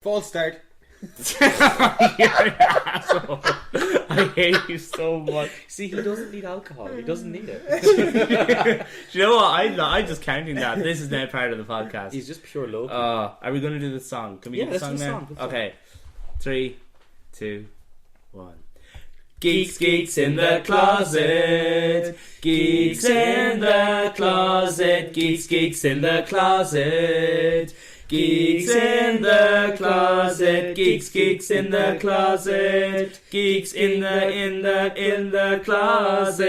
False start. You're an asshole. I hate you so much. See, he doesn't need alcohol. He doesn't need it. Do you know what? I'm just counting that. This is now part of the podcast. He's just pure local. Are we going to do the song? Can we do the song now? Okay. 3, 2, 1. Geeks, geeks in the closet. Geeks in the closet. Geeks, geeks in the closet. Geeks in the closet. Geeks, geeks in the closet. Geeks in the closet.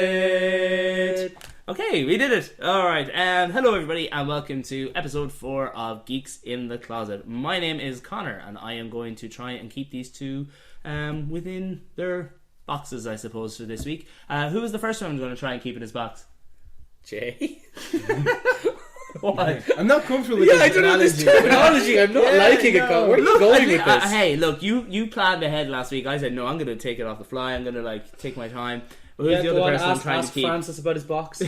Okay, we did it. Alright, hello everybody and welcome to episode 4 of Geeks in the Closet. My name is Conor and I am going to try and keep these two within their boxes, I suppose, for this week. Who was the first one going to try and keep in his box? Jay? What? I'm not comfortable with this I don't know this terminology. I'm not liking it. Where are you going with this? Hey, look, you planned ahead last week. I said, no, I'm going to take it off the fly. I'm going to, take my time. But who's the other person I'm trying to keep? Francis about his box.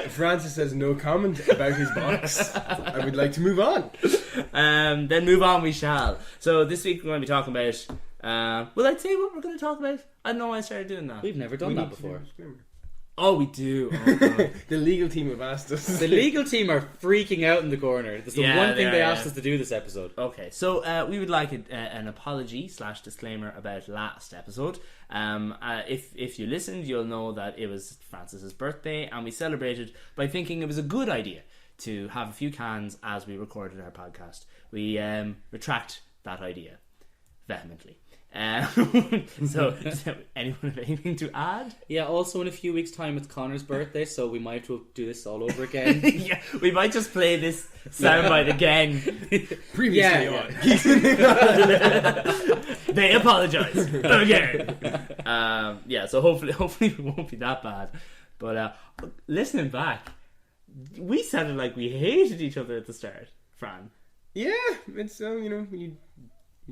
Francis says no comment about his box. I would like to move on. Then move on we shall. So this week we're going to be talking about... will I say what we're going to talk about? I don't know why I started doing that. We've never done that before. Oh, we do. Oh, the legal team have asked us. The legal team are freaking out in the corner. That's the one thing they asked us to do this episode. Okay, so we would like an apology / disclaimer about last episode. If you listened, you'll know that it was Francis's birthday, and we celebrated by thinking it was a good idea to have a few cans as we recorded our podcast. We retract that idea vehemently. So does anyone have anything to add? Yeah, also in a few weeks' time it's Connor's birthday, so we might do this all over again. Yeah, we might just play this soundbite again. Previously on. They apologise again. So hopefully it won't be that bad. But listening back, we sounded like we hated each other at the start, Fran. Yeah, it's when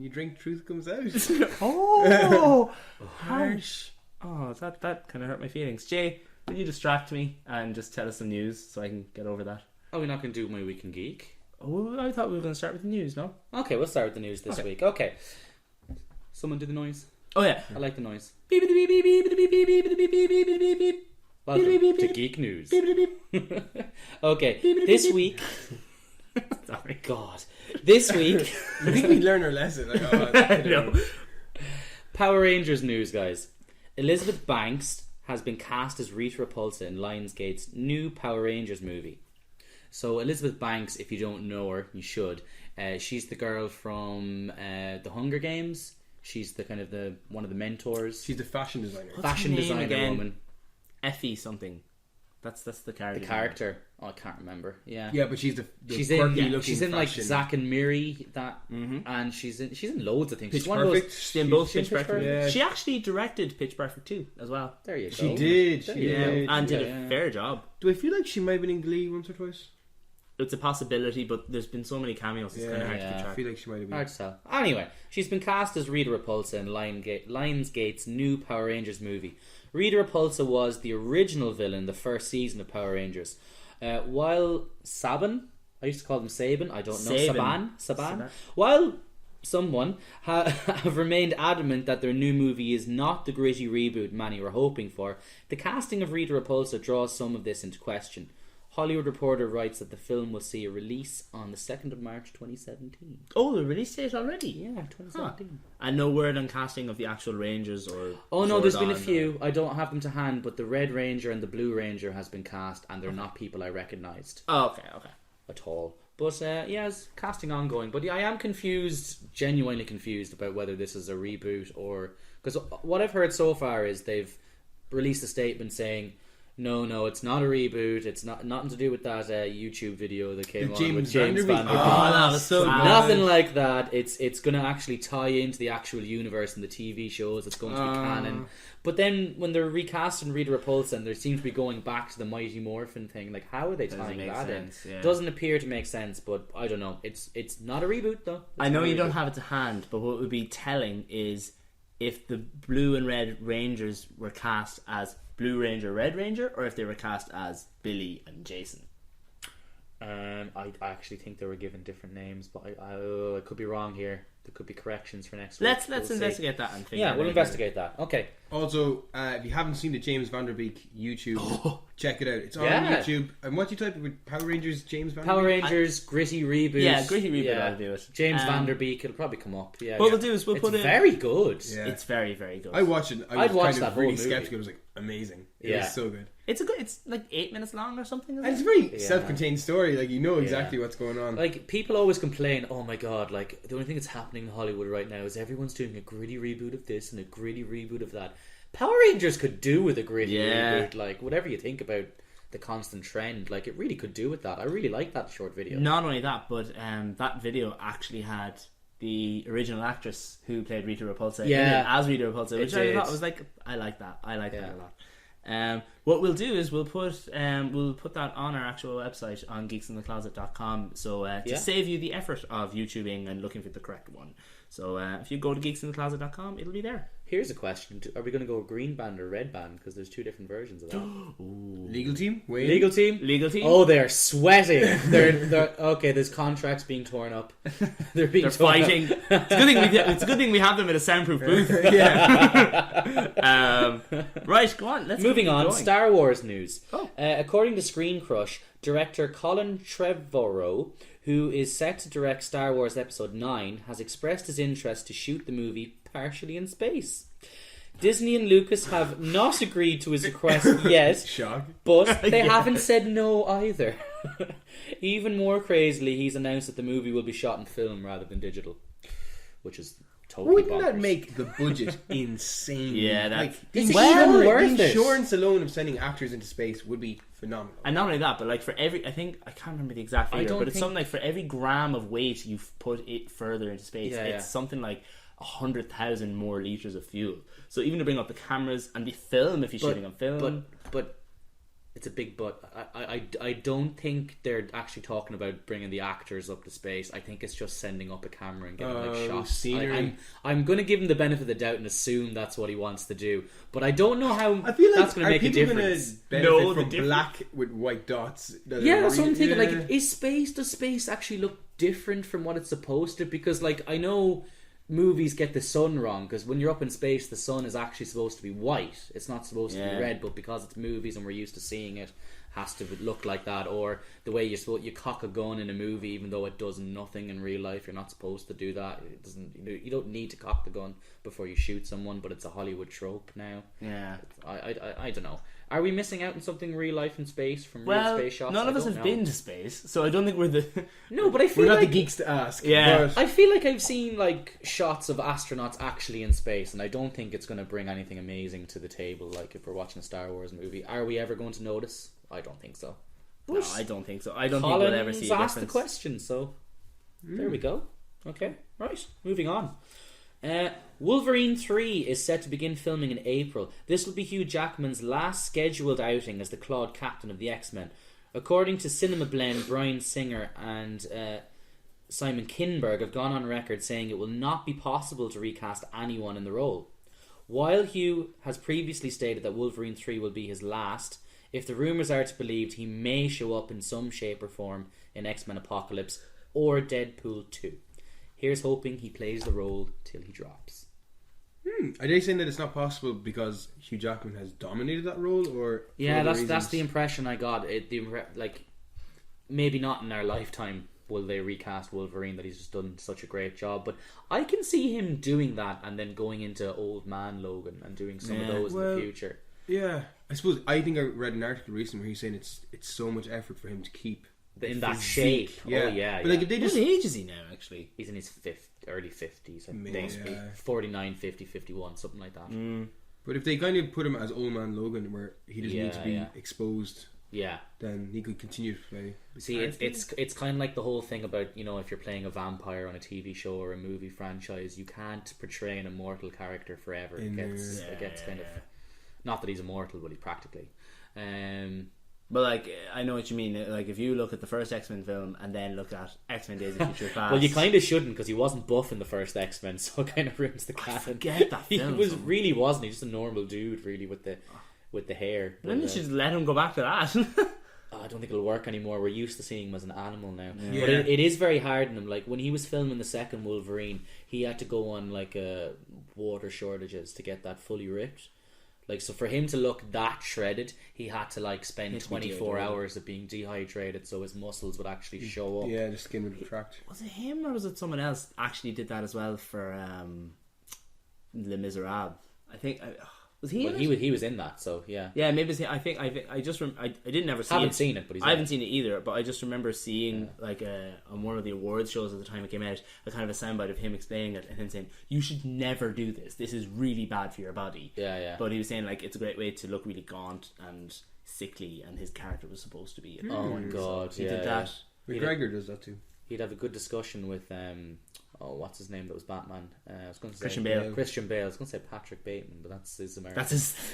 you drink, truth comes out. Oh, harsh. Oh, that kind of hurt my feelings. Jay, will you distract me and just tell us some news so I can get over that? Are we not going to do My Week in Geek? Oh, I thought we were going to start with the news, no? Okay, we'll start with the news this week. Okay. Someone do the noise. Oh, yeah. I like the noise. Beep, beep, beep, beep, beep, beep, beep, beep, beep, beep, beep, beep, beep. Welcome to Geek News. Okay, this week... Sorry. God. This week... I think we learned our lesson. No. Power Rangers news, guys. Elizabeth Banks has been cast as Rita Repulsa in Lionsgate's new Power Rangers movie. So Elizabeth Banks, if you don't know her, you should. She's the girl from The Hunger Games. She's the kind of one of the mentors. She's the fashion designer. Fashion designer woman. Effie something. That's the character. The character. Oh, I can't remember. Yeah. Yeah, but she's the she's quirky in looking she's in like fashion. Zack and Miri and she's in loads of things. Pitch She's one of those. Perfect. She's in both Pitch Perfect. Yeah. She actually directed Pitch Perfect 2 as well. There you go. She did. There She you go. did. And did a fair job. Do I feel like she might have been in Glee once or twice? It's a possibility, but there's been so many cameos, it's kind of hard to keep I track. feel like she might have been. Hard to tell. Anyway, she's been cast as Rita Repulsa in Lionsgate's new Power Rangers movie. Rita Repulsa was the original villain in the first season of Power Rangers. While Saban, I used to call them Saban, I don't know, Saban. While someone have remained adamant that their new movie is not the gritty reboot many were hoping for, the casting of Rita Repulsa draws some of this into question. Hollywood Reporter writes that the film will see a release on the 2nd of March 2017. Oh, the release date already? Yeah, 2017. And no word on casting of the actual Rangers or... Oh no, there's been a few. I don't have them to hand, but the Red Ranger and the Blue Ranger has been cast, and they're not people I recognised. Oh, okay. At all. But it's casting ongoing. But I am confused, genuinely confused about whether this is a reboot or... Because what I've heard so far is they've released a statement saying... No, it's not a reboot. It's nothing to do with that YouTube video that came on with James Van Der Oh, that was so good. Nothing like that. It's going to actually tie into the actual universe and the TV shows. It's going to be canon. But then when they're recasting Rita Repulsa and they seem to be going back to the Mighty Morphin thing, like how are they tying that in? Yeah. Doesn't appear to make sense, but I don't know. It's not a reboot though. I know you don't have it to hand, but what would be telling is if the Blue and Red Rangers were cast as Blue Ranger, Red Ranger, or if they were cast as Billy and Jason. I actually think they were given different names, but I could be wrong here. There could be corrections for next week. Let's investigate that and figure. Yeah, we'll investigate that. Okay. Also, if you haven't seen the James Van Der Beek YouTube, check it out. It's on YouTube. And what do you type with Power Rangers James Van Der Beek? Power Rangers gritty reboot. Yeah, gritty reboot. I'll do it. James Van Der Beek. It'll probably come up. Yeah. What we'll do is we'll put it. It's very good. Yeah. It's very, very good. I watched it. I'd watch kind that of whole really movie. skeptical. I was like, amazing. It was so good. It's like 8 minutes long or something. And it's a very self-contained story. Like, you know exactly what's going on. Like, people always complain, oh my god, like, the only thing that's happening in Hollywood right now is everyone's doing a gritty reboot of this and a gritty reboot of that. Power Rangers could do with a gritty reboot. Like, whatever you think about the constant trend, like, it really could do with that. I really like that short video. Not only that, but that video actually had the original actress who played Rita Repulsa in it as Rita Repulsa, which I thought was like, I like that. I like that a lot. What we'll do is we'll put that on our actual website on geeksinthecloset.com, so to save you the effort of YouTubing and looking for the correct one. So if you go to geeksinthecloset.com, it'll be there. Here's a question: are we going to go green band or red band? Because there's two different versions of that. Legal team? Wayne? Legal team? Oh, they're sweating. They're okay. There's contracts being torn up. They're fighting. It's a good thing we have them in a soundproof booth. Right, go on. Let's moving on. Going. Star Wars news. According to Screen Crush, director Colin Trevorrow, who is set to direct Star Wars Episode 9, has expressed his interest to shoot the movie partially in space. Disney and Lucas have not agreed to his request yet, Shock. but they haven't said no either. Even more crazily, he's announced that the movie will be shot in film rather than digital, which is totally Wouldn't bonkers. that make the budget insane? Yeah, like the insurance alone of sending actors into space would be phenomenal. And not only that, but like for every, I can't remember the exact figure, but it's something like for every gram of weight you put it further into space, it's something like 100,000 more liters of fuel. So even to bring up the cameras and the film, if you're shooting on film, but it's a big but. I don't think they're actually talking about bringing the actors up to space. I think it's just sending up a camera and getting like shots. Scenery. I'm going to give him the benefit of the doubt and assume that's what he wants to do, but I don't know how I feel like that's going to make a difference. Benefit from black with white dots. That's what I'm thinking. Like, does space actually look different from what it's supposed to? Because like I know movies get the sun wrong, because when you're up in space the sun is actually supposed to be white, it's not supposed to be red, but because it's movies and we're used to seeing it has to look like that. Or the way you cock a gun in a movie, even though it does nothing in real life, you're not supposed to do that. It doesn't. You don't need to cock the gun before you shoot someone, but it's a Hollywood trope now. I don't know. Are we missing out on something real life in space from real space shots? None of us have been to space, so I don't think we're the... No, but I feel we're not like the geeks to ask. Yeah. But I feel like I've seen like shots of astronauts actually in space, and I don't think it's going to bring anything amazing to the table. Like if we're watching a Star Wars movie, are we ever going to notice? I don't think so. No, I don't think so. I don't think we'll ever see a difference. Asked the question, so there we go. Okay, right, moving on. Wolverine 3 is set to begin filming in April. This will be Hugh Jackman's last scheduled outing as the Clawed Captain of the X-Men. According to Cinema Blend, Bryan Singer and Simon Kinberg have gone on record saying it will not be possible to recast anyone in the role. While Hugh has previously stated that Wolverine 3 will be his last, if the rumours are to be believed, he may show up in some shape or form in X-Men Apocalypse or Deadpool 2. Here's hoping he plays the role till he drops. Are they saying that it's not possible because Hugh Jackman has dominated that role, or that's the impression I got. Like maybe not in our lifetime will they recast Wolverine, that he's just done such a great job, but I can see him doing that and then going into Old Man Logan and doing some of those in the future. Yeah, I think I read an article recently where he's saying it's so much effort for him to keep in that shape. Yeah. Oh yeah. But like if they just... What age is he now, actually? He's in his early 50s, I think. 49, 50, 51, something like that. But if they kind of put him as Old Man Logan, where he doesn't need to be exposed, then he could continue to play. See, it's kind of like the whole thing about, you know, if you're playing a vampire on a TV show or a movie franchise, you can't portray an immortal character forever. It gets kind of... Not that he's immortal, but he's practically. But like, I know what you mean. Like, if you look at the first X-Men film and then look at X-Men Days of Future Past, well, you kind of shouldn't, because he wasn't buff in the first X-Men, so it kind of ruins the canon. Forget that film. He really wasn't. He's just a normal dude, really, with the hair. Then you should let him go back to that. I don't think it'll work anymore. We're used to seeing him as an animal now. Yeah. But it is very hard on him. Like when he was filming the second Wolverine, he had to go on like water shortages to get that fully ripped. Like, so for him to look that shredded, he had to like spend 24 hours of being dehydrated so his muscles would actually show up. Yeah, the skin would retract. Was it him or was it someone else actually did that as well for Les Miserables? I think was he? Well, he was in that, so yeah. Yeah, maybe it's him. I didn't never see Haven't seen it, but I haven't seen it either. But I just remember seeing like on one of the awards shows at the time it came out, a kind of a soundbite of him explaining it and him saying, "You should never do this. This is really bad for your body." Yeah. But he was saying like it's a great way to look really gaunt and sickly, and his character was supposed to be. Oh my god, he did that. McGregor does that too. He'd have a good discussion with what's his name that was Batman? I was going to say Christian Bale. Christian Bale. I was going to say Patrick Bateman, but that's his American.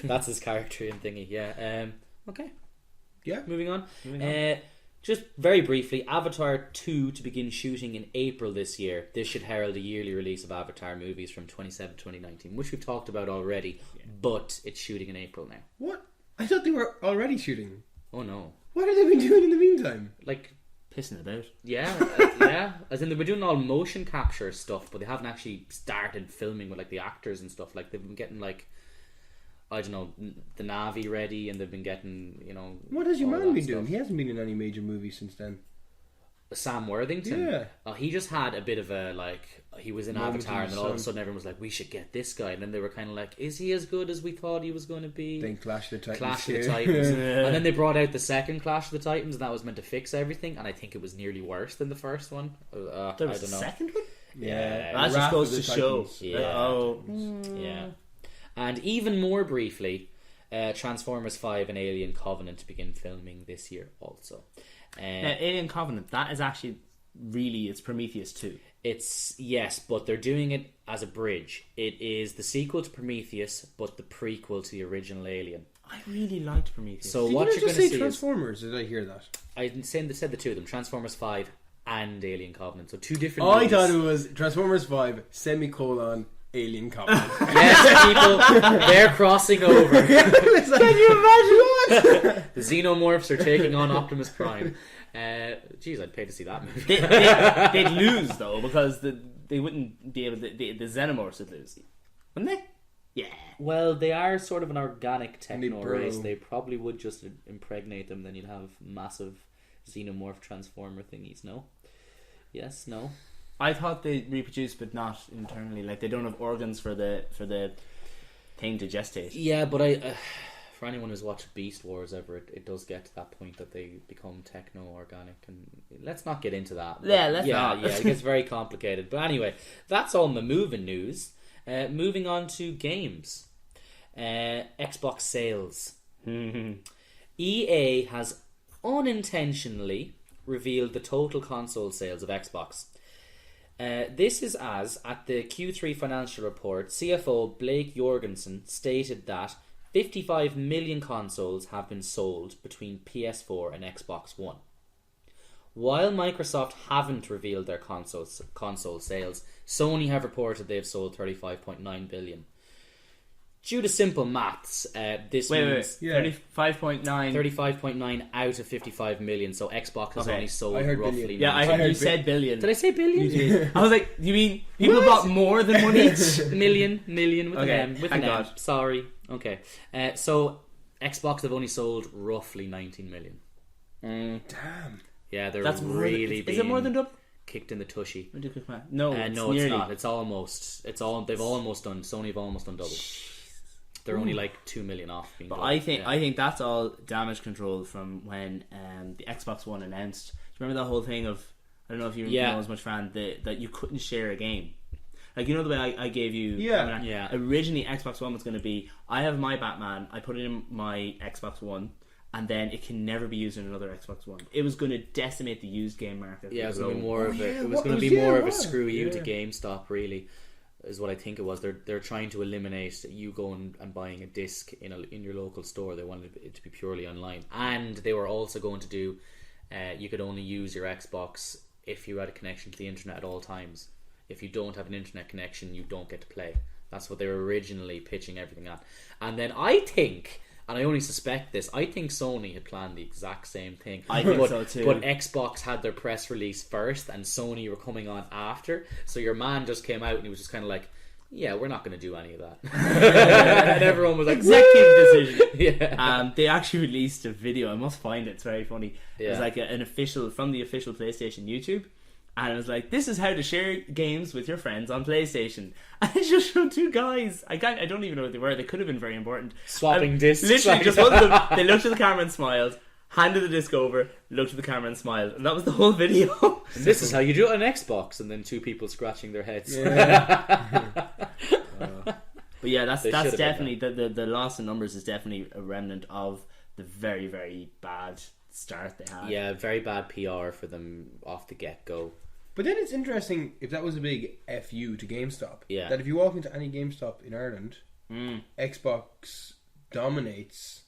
That's his character in thingy. Yeah. Okay. Yeah. Moving on. Just very briefly, Avatar 2 to begin shooting in April this year. This should herald a yearly release of Avatar movies from 2019, which we've talked about already, but it's shooting in April now. What? I thought they were already shooting. Oh no. What have they been doing in the meantime? Like, pissing about. Yeah. As in, they were doing all motion capture stuff, but they haven't actually started filming with like the actors and stuff. Like, they've been getting like, I don't know, the Na'vi ready, and they've been getting, What has your all man that been stuff. doing? He hasn't been in any major movies since then. Sam Worthington. Yeah. He just had a bit of a he was in Moment Avatar, in and the then all of a sun. sudden everyone was like, we should get this guy, and then they were kind of like, is he as good as we thought he was going to be? Then Clash of the Titans. Clash of the Titans. And then they brought out the second Clash of the Titans, and that was meant to fix everything, and I think it was nearly worse than the first one. I don't know. Second one? Yeah. That just Wrath goes of to the show. Titans. Yeah. Yeah. And even more briefly, Transformers 5 and Alien Covenant to begin filming this year also. Now, Alien Covenant, that is actually really, it's Prometheus 2. Yes, but they're doing it as a bridge. It is the sequel to Prometheus, but the prequel to the original Alien. I really liked Prometheus. So Did what you you're just going to say see Transformers? Did I hear that? I said the two of them, Transformers 5 and Alien Covenant. So two different Oh, I movies. thought it was Transformers 5, semicolon, Alien Covenant. Yes, people, they're crossing over. Can you imagine what? The Xenomorphs are taking on Optimus Prime. Geez, I'd pay to see that movie. They'd lose, though, because they wouldn't be able to... The Xenomorphs would lose. Wouldn't they? Yeah. Well, they are sort of an organic They techno burrow. race. They probably would just impregnate them, then you'd have massive xenomorph transformer thingies, no? Yes, no? I thought they reproduce, but not internally. Like, they don't have organs for the thing to gestate. Yeah, but for anyone who's watched Beast Wars ever, it does get to that point that they become techno-organic, and let's not get into that. Yeah, let's not. Yeah, it gets very complicated. But anyway, that's all my moving news. Moving on to games. Xbox sales. EA has unintentionally revealed the total console sales of Xbox. This is as, at the Q3 financial report, CFO Blake Jorgensen stated that 55 million consoles have been sold between PS4 and Xbox One. While Microsoft haven't revealed their console sales, Sony have reported they've sold 35.9 billion. Due to simple maths, this means 35.9. 35.9 out of 5 million, so Xbox has only sold I heard roughly... billion. Yeah, I heard heard you said billion. Did I say billion? You did. I was like, you mean people bought more than one each? Million with Okay, an M. With thank an M. God. Sorry. Okay. So Xbox have only sold roughly 19 million. Damn. Yeah, they're That's more really than, is it more than double? kicked in the tushy. Let me do a quick math. No, No, nearly. it's not. It's almost. They've almost done. Sony have almost done double. They're only like 2 million off being But double. I think that's all damage control from when the Xbox One announced. Do you remember that whole thing of, I don't know if you know as much, Fran, that you couldn't share a game. Like, you know the way I gave you... Yeah. Originally, Xbox One was going to be, I have my Batman, I put it in my Xbox One, and then it can never be used in another Xbox One. It was going to decimate the used game market. Yeah, it was going to be more of a. It was what going to was- be more yeah, of a wow. screw you to Yeah. GameStop. Really, is what I think it was. They're trying to eliminate you going and buying a disc in your local store. They wanted it to be purely online, and they were also going to do. You could only use your Xbox if you had a connection to the internet at all times. If you don't have an internet connection, you don't get to play. That's what they were originally pitching everything at. And then I think and I only suspect this, I think Sony had planned the exact same thing. I think so too. But Xbox had their press release first, and Sony were coming on after. So your man just came out and he was just kind of like, yeah, we're not going to do any of that. And everyone was like, executive decision. Yeah. They actually released a video. I must find it. It's very funny. Yeah. It was like an official from the official PlayStation YouTube, and it was like, this is how to share games with your friends on PlayStation. And it just showed two guys. I don't even know what they were. They could have been very important. Swapping discs. Literally, just one of them. They looked at the camera and smiled. Handed the disc over, looked at the camera and smiled, and that was the whole video. And this is how you do it on Xbox, and then two people scratching their heads. Yeah. But yeah, that's definitely the loss in numbers is definitely a remnant of the very, very bad start they had. Yeah, very bad PR for them off the get-go. But then it's interesting if that was a big FU to GameStop. Yeah. That if you walk into any GameStop in Ireland, Xbox dominates.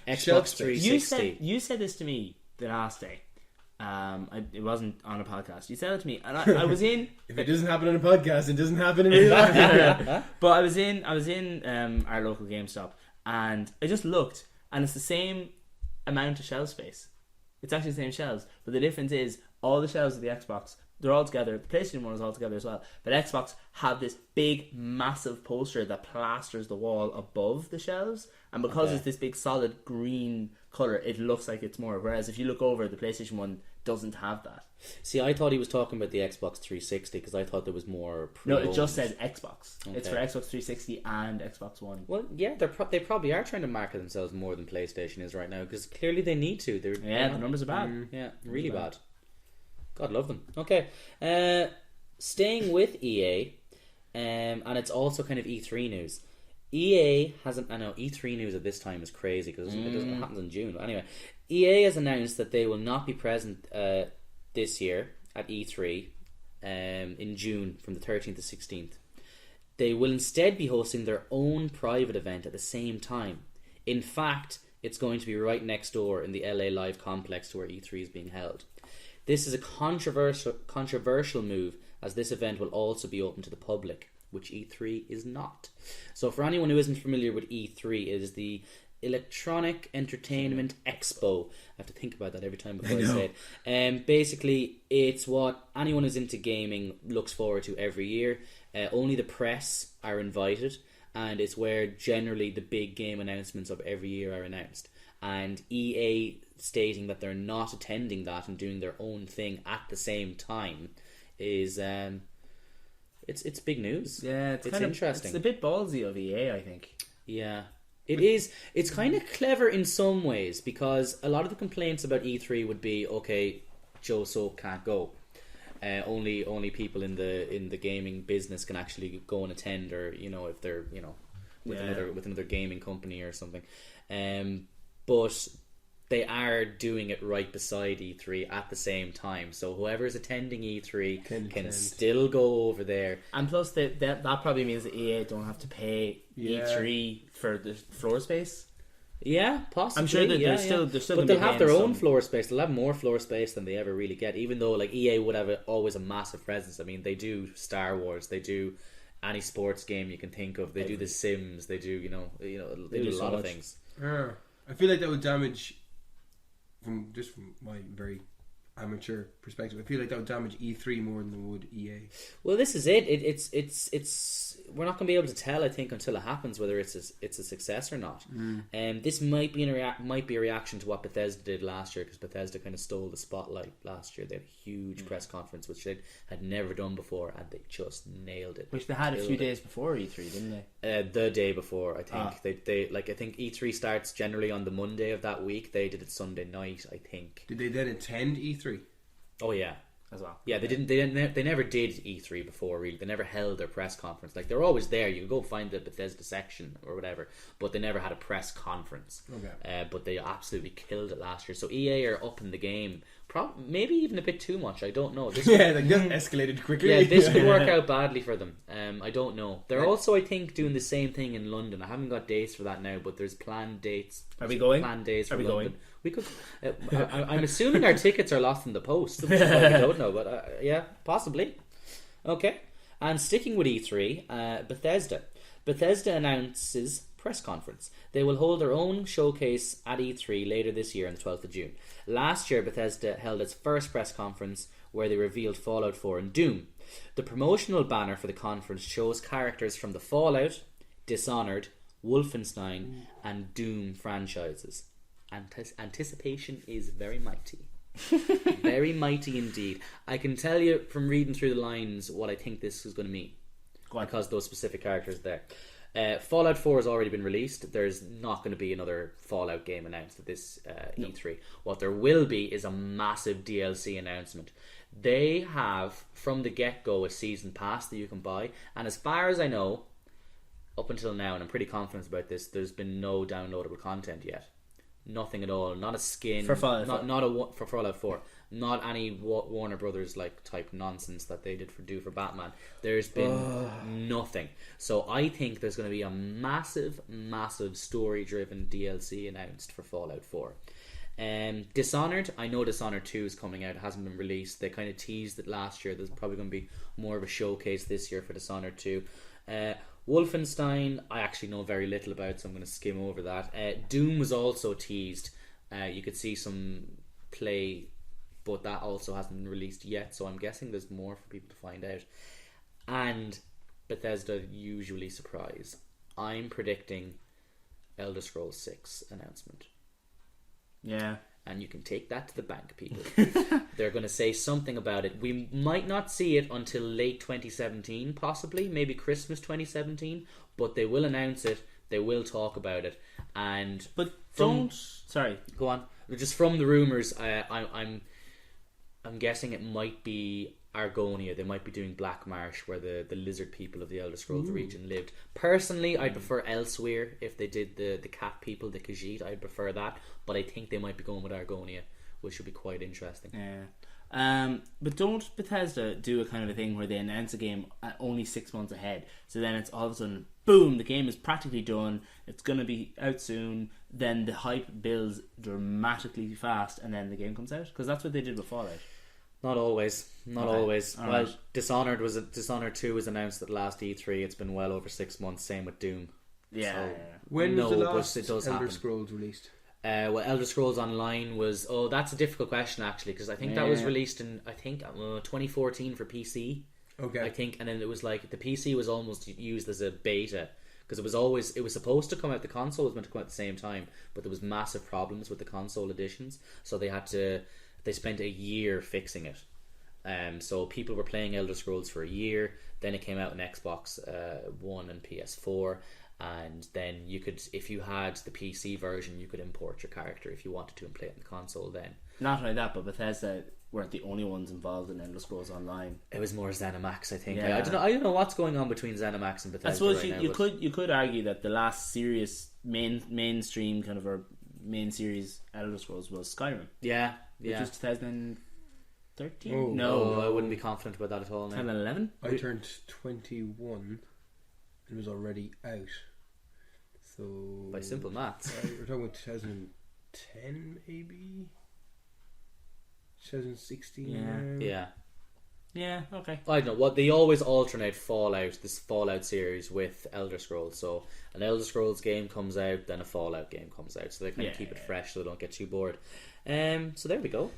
Xbox 360. You said this to me the last day. It wasn't on a podcast. You said it to me, and I was in. If it doesn't happen on a podcast, it doesn't happen in real life. But I was in our local GameStop, and I just looked, and it's the same amount of shelf space. It's actually the same shelves, but the difference is all the shelves of the Xbox, they're all together. The PlayStation one is all together as well. But Xbox have this big, massive poster that plasters the wall above the shelves, and because it's this big, solid green colour, it looks like it's more. Whereas if you look over, the PlayStation one doesn't have that. See, I thought he was talking about the Xbox 360 because I thought there was more pre-owned. No, it just says Xbox. Okay. It's for Xbox 360 and Xbox One. Well, yeah, they probably are trying to market themselves more than PlayStation is right now because clearly they need to. The numbers are bad. Yeah, really bad. God love them. Okay, staying with EA, and it's also kind of E3 news. EA hasn't. I know E3 news at this time is crazy because it happens in June. But anyway, EA has announced that they will not be present this year at E3 in June from the 13th to 16th. They will instead be hosting their own private event at the same time. In fact, it's going to be right next door in the LA Live complex to where E3 is being held. This is a controversial move as this event will also be open to the public, which E3 is not. So for anyone who isn't familiar with E3, it is the Electronic Entertainment Expo. I have to think about that every time before I say it. Basically, it's what anyone who's into gaming looks forward to every year. Only the press are invited, and it's where generally the big game announcements of every year are announced. And EA stating that they're not attending that and doing their own thing at the same time is it's big news. Yeah, it's interesting. It's a bit ballsy of EA, I think. Yeah, it is. It's kind of clever in some ways because a lot of the complaints about E3 would be, okay, Joe So can't go. Only people in the gaming business can actually go and attend, or if they're with another gaming company or something. But they are doing it right beside E3 at the same time. So whoever's attending E3 can still go over there. And plus, that probably means that EA don't have to pay E3 for the floor space. Yeah, possibly. I'm sure that they're still but they'll have their own floor space. They'll have more floor space than they ever really get. Even though like EA would have always a massive presence. I mean, they do Star Wars. They do any sports game you can think of. They do The Sims. They do they do a lot of things. I feel like that would damage. From my very amateur perspective, I feel like that would damage E3 more than it would EA. Well, this is it. It's we're not going to be able to tell, I think, until it happens whether it's a success or not. This might be a reaction to what Bethesda did last year, because Bethesda kind of stole the spotlight last year. They had a huge press conference which they had never done before, and they just nailed it. Which they had a few days before E3, didn't they? The day before, I think. They I think E3 starts generally on the Monday of that week. They did it Sunday night, I think. Did they then attend E3? Oh yeah, as well. Yeah, they never did E3 before, really. They never held their press conference. Like, they're always there. You can go find the Bethesda section or whatever, but they never had a press conference. Okay. But they absolutely killed it last year. So EA are up in the game. Maybe even a bit too much. I don't know. This escalated quickly. Yeah, this could work out badly for them. I don't know. They're also, I think, doing the same thing in London. I haven't got dates for that now, but there's planned dates. Are we going? Planned days for London. Going? We could. I'm assuming our tickets are lost in the post. I don't know, but yeah, possibly. Okay. And sticking with E3, Bethesda announces press conference. They will hold their own showcase at E3 later this year on the 12th of June. Last year, Bethesda held its first press conference where they revealed Fallout 4 and Doom. The promotional banner for the conference shows characters from the Fallout, Dishonored, Wolfenstein, and Doom franchises. Anticipation is very mighty. Very mighty indeed. I can tell you from reading through the lines what I think this is going to mean. Because those specific characters there. Fallout 4 has already been released. There's not going to be another Fallout game announced at this E3. What there will be is a massive DLC announcement. They have, from the get-go, a season pass that you can buy. And as far as I know, up until now, and I'm pretty confident about this, there's been no downloadable content yet. Nothing at all. Not a skin. For Fallout 4. For Fallout 4. Not any Warner Brothers like type nonsense that they did for Batman. There's been nothing. So I think there's going to be a massive story driven DLC announced for Fallout 4. Dishonored, I know Dishonored 2 is coming out. It hasn't been released. They kind of teased it last year. There's probably going to be more of a showcase this year for Dishonored 2. Wolfenstein, I actually know very little about, so I'm going to skim over that. Doom was also teased. You could see some play, but that also hasn't been released yet, so I'm guessing there's more for people to find out. And Bethesda usually surprise. I'm predicting Elder Scrolls 6 announcement. Yeah. And you can take that to the bank, people. They're going to say something about it. We might not see it until late 2017, possibly, maybe Christmas 2017, but they will announce it. They will talk about it. Sorry, go on. Just from the rumors, I'm guessing it might be Argonia. They might be doing Black Marsh, where the lizard people of the Elder Scrolls region lived. Personally, I'd prefer Elsewhere. If they did the cat people, the Khajiit, I'd prefer that. But I think they might be going with Argonia, which would be quite interesting. Yeah. But don't Bethesda do a kind of a thing where they announce a game at only 6 months ahead? So then it's all of a sudden, boom, the game is practically done. It's going to be out soon. Then the hype builds dramatically fast, and then the game comes out. Because that's what they did with Fallout. Not always. Always. All right. Dishonored 2 was announced at last E3. It's been well over 6 months. Same with Doom. Yeah. So, when was the last Elder Scrolls released? Elder Scrolls Online was... Oh, that's a difficult question, actually, because I think that was released in 2014 for PC. Okay. I think, and then it was like the PC was almost used as a beta, because it was supposed to come out. The console was meant to come out at the same time, but there was massive problems with the console editions, so they spent a year fixing it. So people were playing Elder Scrolls for a year. Then it came out on Xbox One and PS4, and then you could, if you had the PC version, you could import your character if you wanted to and play it on the console. Then not only that, but Bethesda weren't the only ones involved in Elder Scrolls Online. It was more ZeniMax, I think. Yeah. I don't know what's going on between ZeniMax and Bethesda. I suppose you could argue that the last serious mainstream kind of a main series Elder Scrolls was Skyrim. Yeah. Which was 2013? Oh, no, I wouldn't be confident about that at all now. 2011? I turned 21 and was already out. So by simple maths. We're talking about 2010 maybe? 2016? Yeah, okay. I don't know. They always alternate this Fallout series with Elder Scrolls. So an Elder Scrolls game comes out, then a Fallout game comes out. So they kind of keep it fresh so they don't get too bored. So there we go.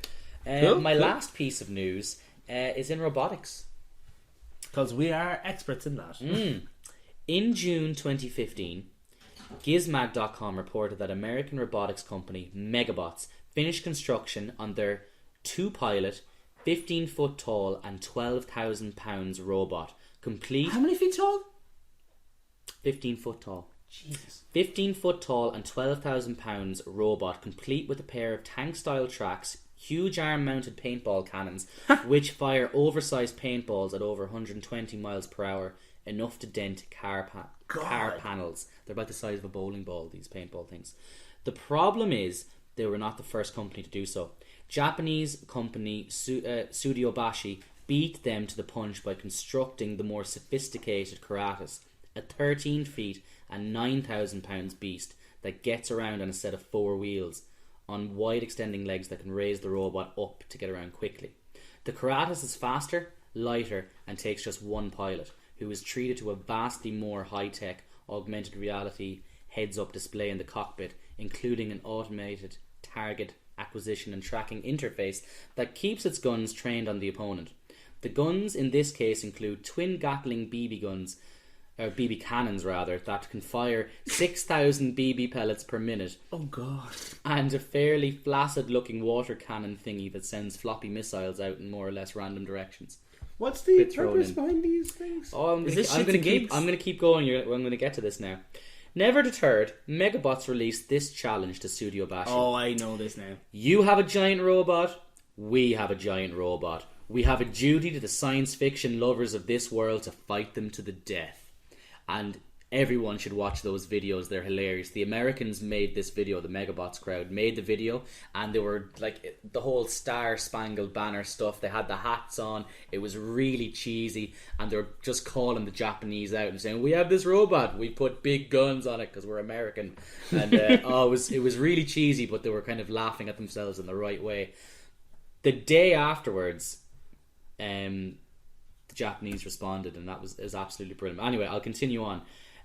My last piece of news is in robotics. Because we are experts in that. In June 2015, Gizmag.com reported that American robotics company Megabots finished construction on their two-pilot, 15-foot tall and 12,000 pounds robot, complete... How many feet tall? 15 foot tall. Jesus. 15 foot tall and 12,000 pounds robot, complete with a pair of tank-style tracks, huge arm-mounted paintball cannons, which fire oversized paintballs at over 120 miles per hour, enough to dent car panels. They're about the size of a bowling ball, these paintball things. The problem is, they were not the first company to do so. Japanese company Tsudobashi beat them to the punch by constructing the more sophisticated Karatas, a 13 feet and 9,000 pounds beast that gets around on a set of 4 wheels on wide extending legs that can raise the robot up to get around quickly. The Karatas is faster, lighter, and takes just one pilot, who is treated to a vastly more high-tech augmented reality heads-up display in the cockpit, including an automated target acquisition and tracking interface that keeps its guns trained on the opponent. The guns in this case include twin Gatling BB guns, or BB cannons rather, that can fire 6,000 BB pellets per minute. Oh god. And a fairly flaccid looking water cannon thingy that sends floppy missiles out in more or less random directions. What's the purpose behind these things? Oh, I'm going to keep going. I'm going to get to this now. Never deterred, Megabots released this challenge to Studio Bashi. Oh, I know this now. You have a giant robot, we have a giant robot. We have a duty to the science fiction lovers of this world to fight them to the death. And everyone should watch those videos. They're hilarious. The Americans made this video. The Megabots crowd made the video, and they were like the whole Star Spangled Banner stuff. They had the hats on. It was really cheesy, and they were just calling the Japanese out and saying, "We have this robot. We put big guns on it because we're American." And it was really cheesy, but they were kind of laughing at themselves in the right way. The day afterwards, the Japanese responded, and it was absolutely brilliant. Anyway, I'll continue on.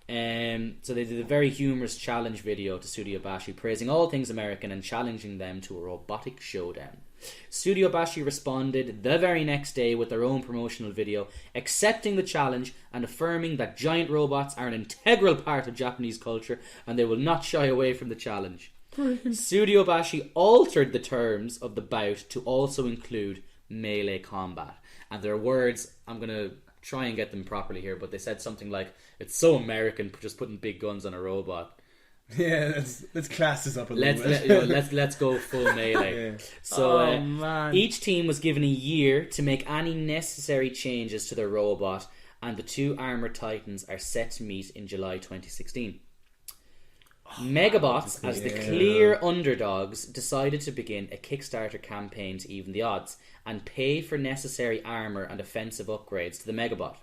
So they did a very humorous challenge video to Studio Bashi, praising all things American and challenging them to a robotic showdown. Studio Bashi responded the very next day with their own promotional video, accepting the challenge and affirming that giant robots are an integral part of Japanese culture and they will not shy away from the challenge. Studio Bashi altered the terms of the bout to also include melee combat. And their words, I'm going to try and get them properly here, but they said something like, "It's so American just putting big guns on a robot." Yeah, let's class this up a little bit. Let's go full melee. Yeah. So each team was given a year to make any necessary changes to their robot, and the two armored titans are set to meet in July 2016. Megabots, as the clear underdogs, decided to begin a Kickstarter campaign to even the odds and pay for necessary armour and offensive upgrades to the Megabot.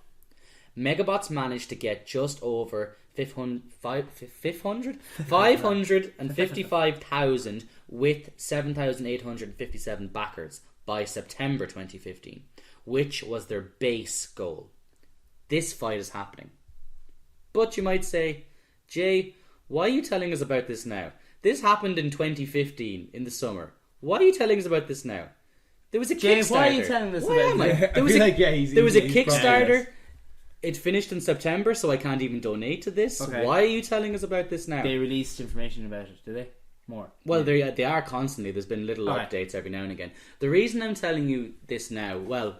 Megabots managed to get just over 555,000 with 7,857 backers by September 2015, which was their base goal. This fight is happening. But you might say, Jay, why are you telling us about this now? This happened in 2015 in the summer. Why are you telling us about this now? There was a Kickstarter. Why are you telling us about this? There was a Kickstarter. It finished in September, so I can't even donate to this. Okay. Why are you telling us about this now? They released information about it, did they? More? Well, they are constantly. There's been little updates every now and again. The reason I'm telling you this now, well,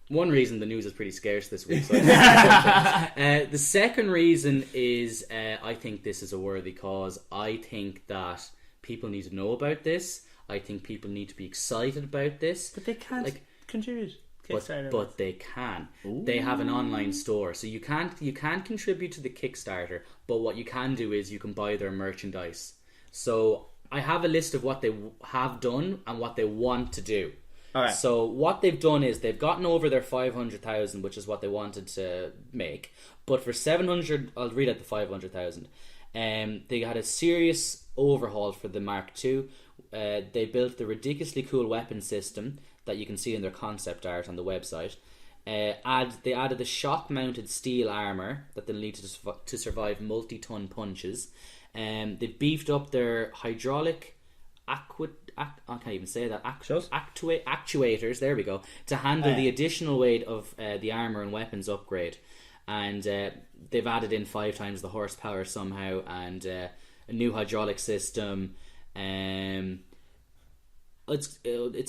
one reason the news is pretty scarce this week. So the second reason is I think this is a worthy cause. I think that people need to know about this. I think people need to be excited about this. But they can't contribute. But they can. Ooh. They have an online store, so you can't contribute to the Kickstarter. But what you can do is you can buy their merchandise. So I have a list of what they have done and what they want to do. Right. So what they've done is they've gotten over their 500,000, which is what they wanted to make. But for 700, I'll read out the 500,000. They had a serious overhaul for the Mark II. They built the ridiculously cool weapon system that you can see in their concept art on the website. They added the shock-mounted steel armour that they'll need to survive multi-ton punches. They beefed up their hydraulic I can't even say that. Actuators, there we go, to handle the additional weight of the armour and weapons upgrade. And they've added in 5 times the horsepower somehow, and a new hydraulic system. It's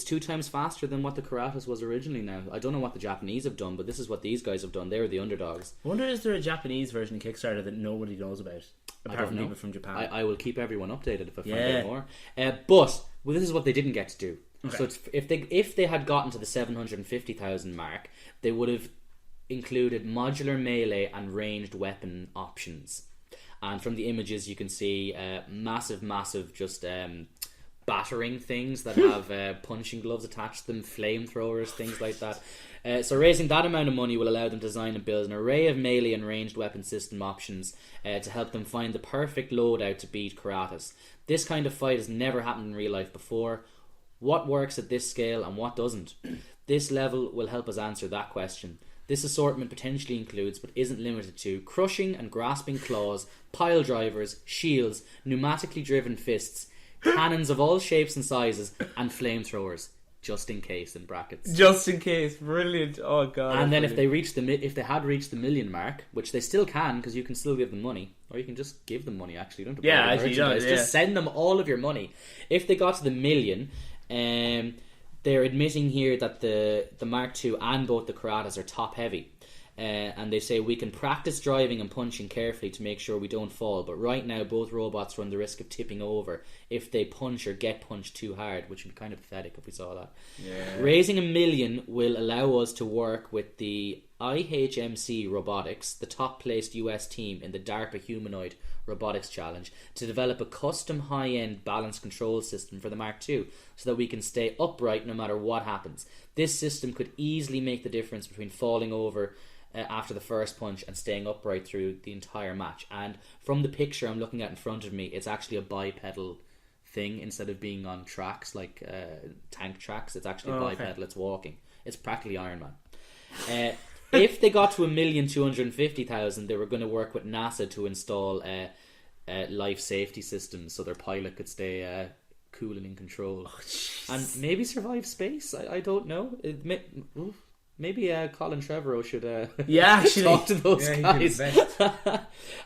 2 times faster than what the Karatas was originally now. I don't know what the Japanese have done, but this is what these guys have done. They were the underdogs. I wonder, is there a Japanese version of Kickstarter that nobody knows about? Apart from people from Japan. I will keep everyone updated if I find out more. But this is what they didn't get to do. Okay. So if they had gotten to the 750,000 mark, they would have included modular melee and ranged weapon options. And from the images you can see massive just battering things that have punching gloves attached to them, flamethrowers, things like that. So raising that amount of money will allow them to design and build an array of melee and ranged weapon system options to help them find the perfect loadout to beat Karatas. This kind of fight has never happened in real life before. What works at this scale and what doesn't? This level will help us answer that question. This assortment potentially includes, but isn't limited to, crushing and grasping claws, pile drivers, shields, pneumatically driven fists, cannons of all shapes and sizes, and flamethrowers. Just in case, in brackets. Just in case, brilliant! Oh god! And then if they had reached the million mark, which they still can, because you can still give them money, or you can just give them money. Actually, you don't have to buy merchandise. Just send them all of your money. If they got to the million, they're admitting here that the Mark II and both the Karatas are top heavy. And they say we can practice driving and punching carefully to make sure we don't fall, but right now both robots run the risk of tipping over if they punch or get punched too hard, which would be kind of pathetic if we saw that. Raising $1 million will allow us to work with the IHMC Robotics, the top placed US team in the DARPA Humanoid Robotics Challenge, to develop a custom high-end balance control system for the Mark II so that we can stay upright no matter what happens. This system could easily make the difference between falling over after the first punch and staying upright through the entire match. And from the picture I'm looking at in front of me, it's actually a bipedal thing instead of being on tracks like tank tracks. It's actually bipedal. It's walking. It's practically Iron Man. If they got to 1,250,000, they were going to work with NASA to install life safety systems so their pilot could stay cool and in control, and maybe survive space. I don't know. Maybe Colin Trevorrow should talk to those guys.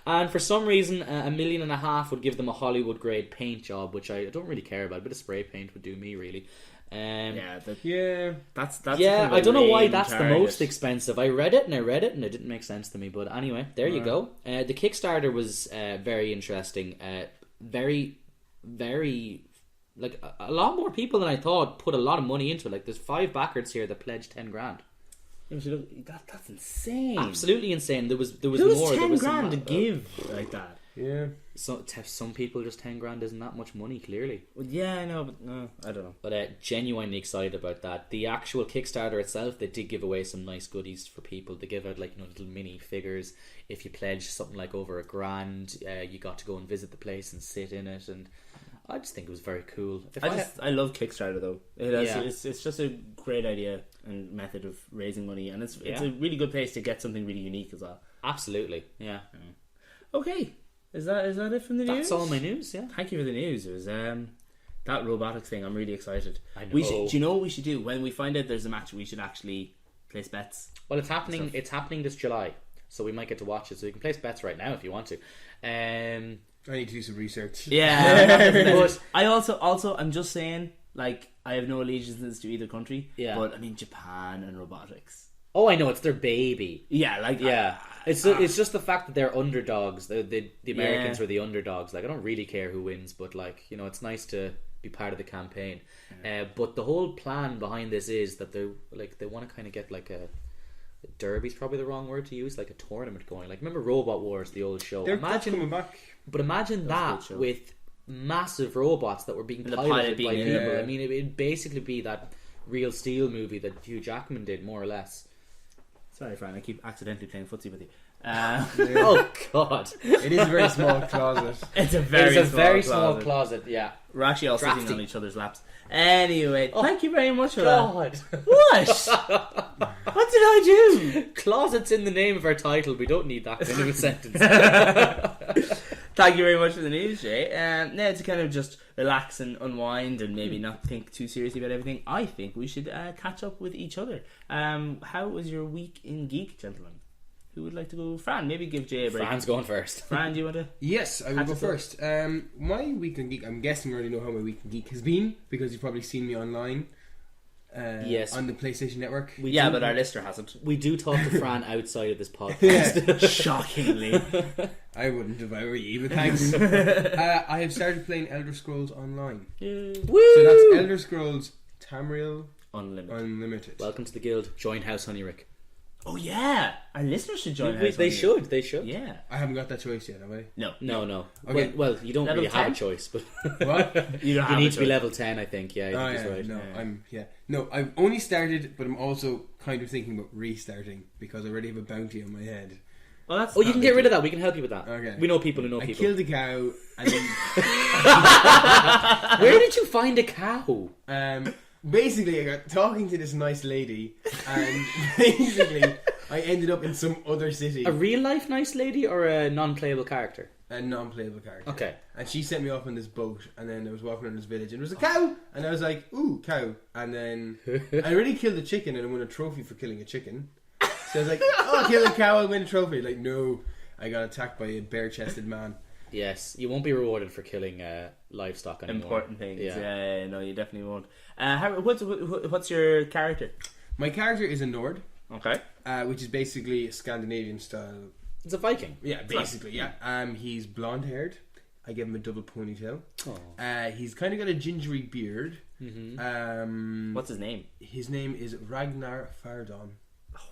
And for some reason, $1.5 million would give them a Hollywood grade paint job, which I don't really care about. A bit of spray paint would do me really. That's I don't know why that's the most expensive. I read it and it didn't make sense to me. But anyway, there you go. The Kickstarter was very interesting. Very, very. Like a lot more people than I thought put a lot of money into it. Like there's 5 backers here that pledged $10,000. That's insane. Absolutely insane. There was more. $10,000 to give like that. Yeah. So some people just $10,000 isn't that much money. Clearly. Well, yeah, I know, but no, I don't know. But genuinely excited about that. The actual Kickstarter itself, they did give away some nice goodies for people. They give out little mini figures. If you pledge something like over $1,000, you got to go and visit the place and sit in it, and I just think it was very cool. I love Kickstarter though. It's just a great idea and method of raising money, and it's a really good place to get something really unique as well. Absolutely, yeah. Okay, is that it from the news? That's all my news. Yeah. Thank you for the news. It was that robotics thing. I'm really excited. I know. Do you know what we should do when we find out there's a match? We should actually place bets. Well, it's happening. It's happening this July, so we might get to watch it. So you can place bets right now if you want to. I need to do some research. Yeah, but I also I'm just saying, like, I have no allegiances to either country. Yeah, but I mean Japan and robotics. Oh, I know, it's their baby. Yeah, like it's just the fact that they're underdogs. The Americans were the underdogs. Like I don't really care who wins, but it's nice to be part of the campaign. But the whole plan behind this is that they want to kind of get like a derby's probably the wrong word to use, like a tournament going. Like remember Robot Wars, the old show? That's coming back. But imagine that with massive robots that were being piloted by people. I mean, it'd basically be that Real Steel movie that Hugh Jackman did, more or less. Sorry, Fran, I keep accidentally playing footsie with you. Oh God! It is a very small closet. It's a very small closet. Yeah, we're actually all sitting on each other's laps. Anyway, thank you very much for God. that. What? What did I do? Closet's in the name of our title. We don't need that kind of a sentence. Thank you very much for the news, Jay. Now to kind of just relax and unwind and maybe not think too seriously about everything, I think we should catch up with each other. How was your week in Geek, gentlemen? Who would like to go? Fran, maybe give Jay a break. Fran's going first. Fran, do you want to? Yes, I will go first. My week in Geek, I'm guessing you already know how my week in Geek has been because you've probably seen me online. Yes, on the PlayStation Network. But our listener hasn't. We do talk to Fran outside of this podcast. Shockingly. I wouldn't if I were you, but thanks. I have started playing Elder Scrolls Online. Woo! So that's Elder Scrolls Tamriel Unlimited. Welcome to the guild. Join House Honeyrick. Oh yeah, our listeners should join. They should. Yeah, I haven't got that choice yet, have I? No. Okay. Well, you don't level really 10? have a choice, but what? you need to be level 10, I think. Yeah, I think right. No, No, I've only started, but I'm also kind of thinking about restarting because I already have a bounty on my head. Well, that's you can get rid of that. We can help you with that. Okay. We know people who know people. I killed a cow, and then where did you find a cow? Basically, I got talking to this nice lady, and basically, I ended up in some other city. A real life nice lady or a non-playable character? A non-playable character. Okay. And she sent me off on this boat, and then I was walking around this village, and there was a cow, and I was like, ooh, cow. And then I already killed a chicken, and I won a trophy for killing a chicken. So I was like, oh, kill a cow, I'll win a trophy. Like, no, I got attacked by a bare-chested man. Yes, you won't be rewarded for killing livestock anymore. Important things. Yeah, no, you definitely won't. What's your character? My character is a Nord. Okay. Which is basically a Scandinavian style. It's a Viking. Yeah, basically, yeah. He's blonde-haired. I give him a double ponytail. He's kind of got a gingery beard. Mm-hmm. What's his name? His name is Ragnar Fardon.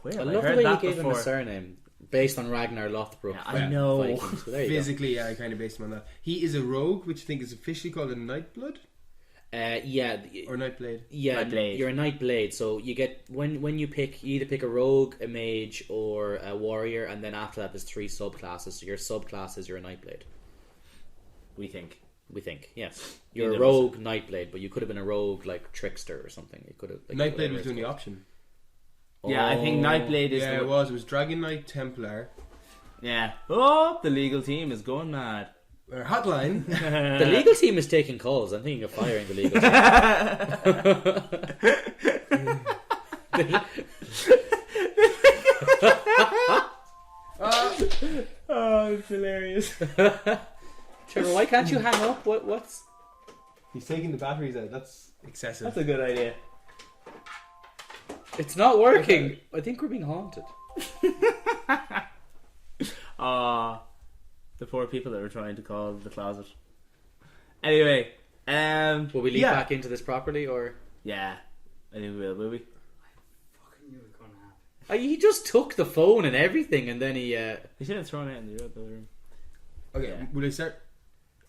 I love the way you gave him a surname based on Ragnar Lothbrok. Yeah, I know. Vikings. So Physically, I kind of based him on that. He is a rogue, which I think is officially called a Nightblood. Yeah, or Nightblade. Yeah, Nightblade. You're a Nightblade. So you get when you pick, you either pick a rogue, a mage, or a warrior, and then after that, there's 3 subclasses. So your subclass is you're a Nightblade. We think, yes. You're a rogue Nightblade, but you could have been a rogue like trickster or something. You could have. Like, Nightblade was the only option. Yeah, I think Nightblade is. Yeah, it was. It was Dragon Knight Templar. Yeah. Oh, the legal team is going mad. Hotline. The legal team is taking calls. I'm thinking of firing the legal team. Oh, it's hilarious. Trevor, why can't you hang up? What's? He's taking the batteries out. That's excessive. That's a good idea. It's not working. I think we're being haunted. The poor people that were trying to call the closet. Anyway, will we leap back into this properly, or? Yeah, I think we will we? I fucking knew it was gonna happen. He just took the phone and everything, and then he should have thrown it in the other room. Okay, will I start?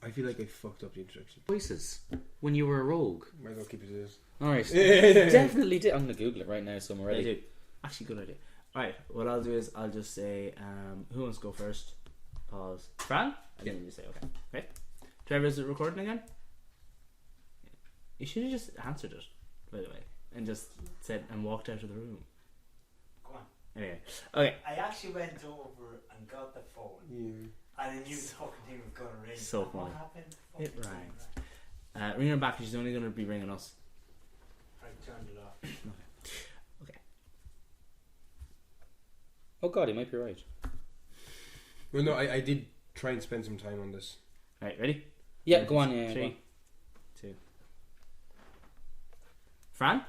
I feel like I fucked up the introduction. Voices when you were a rogue. Might as well keep it as is. Alright. Definitely did. I'm gonna Google it right now, so I'm ready. Yeah, actually, good idea. Alright, what I'll do is I'll just say, who wants to go first? Pause. Fran? And then you say, okay. Trevor, is it recording again? You should have just answered it, by the way, and just said and walked out of the room. Go on. Anyway, okay. I actually went over and got the phone. Yeah. And I knew the fucking thing was going to ring. So and funny. What happened? It rang. Ring her back, she's only going to be ringing us. I turned it off. Okay. Oh god, he might be right. Well, no, I did try and spend some time on this. Alright, ready? Yeah, go on. Yeah, 3, go on. 2. Fran?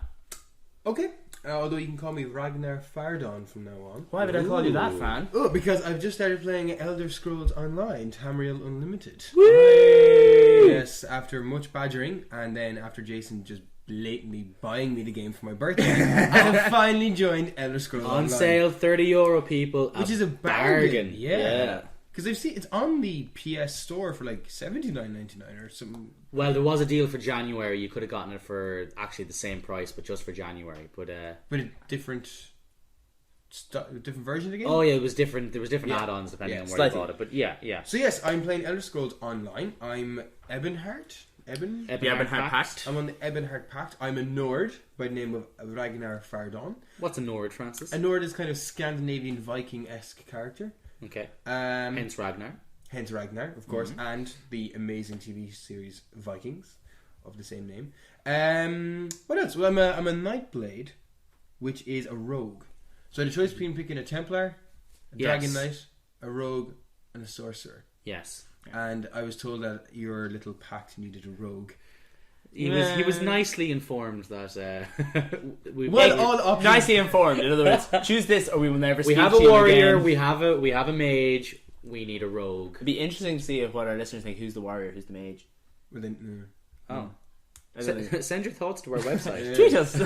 Okay. Although you can call me Ragnar Fardon from now on. Why would I call you that, Fran? Oh, because I've just started playing Elder Scrolls Online, Tamriel Unlimited. Woo! Yes, after much badgering, and then after Jason just blatantly buying me the game for my birthday, I have finally joined Elder Scrolls On Online. sale, €30, people. Which is a bargain. Yeah. Because I've seen it's on the PS Store for like $79.99 or something. Well, there was a deal for January. You could have gotten it for actually the same price, but just for January. But a different version of the game. Oh yeah, it was different. There was different add-ons depending on where you bought it. But yeah. So yes, I'm playing Elder Scrolls Online. I'm Ebonheart. Ebonheart Pact. I'm on the Ebonheart Pact. I'm a Nord by the name of Ragnar Fardon. What's a Nord, Francis? A Nord is kind of Scandinavian Viking-esque character. Okay. Hence Ragnar, of course, and the amazing TV series Vikings of the same name. What else? Well, I'm a Nightblade, which is a rogue. So I had a choice between picking a Templar, a Dragon Knight, a rogue, and a sorcerer. Yes. And I was told that your little pact needed a rogue. He was nicely informed that all options. Nicely informed. In other words, choose this or we will never. We have a warrior. We have a mage. We need a rogue. It'd be interesting to see what our listeners think. Who's the warrior? Who's the mage? Well, then, Send your thoughts to our website. Tweet us.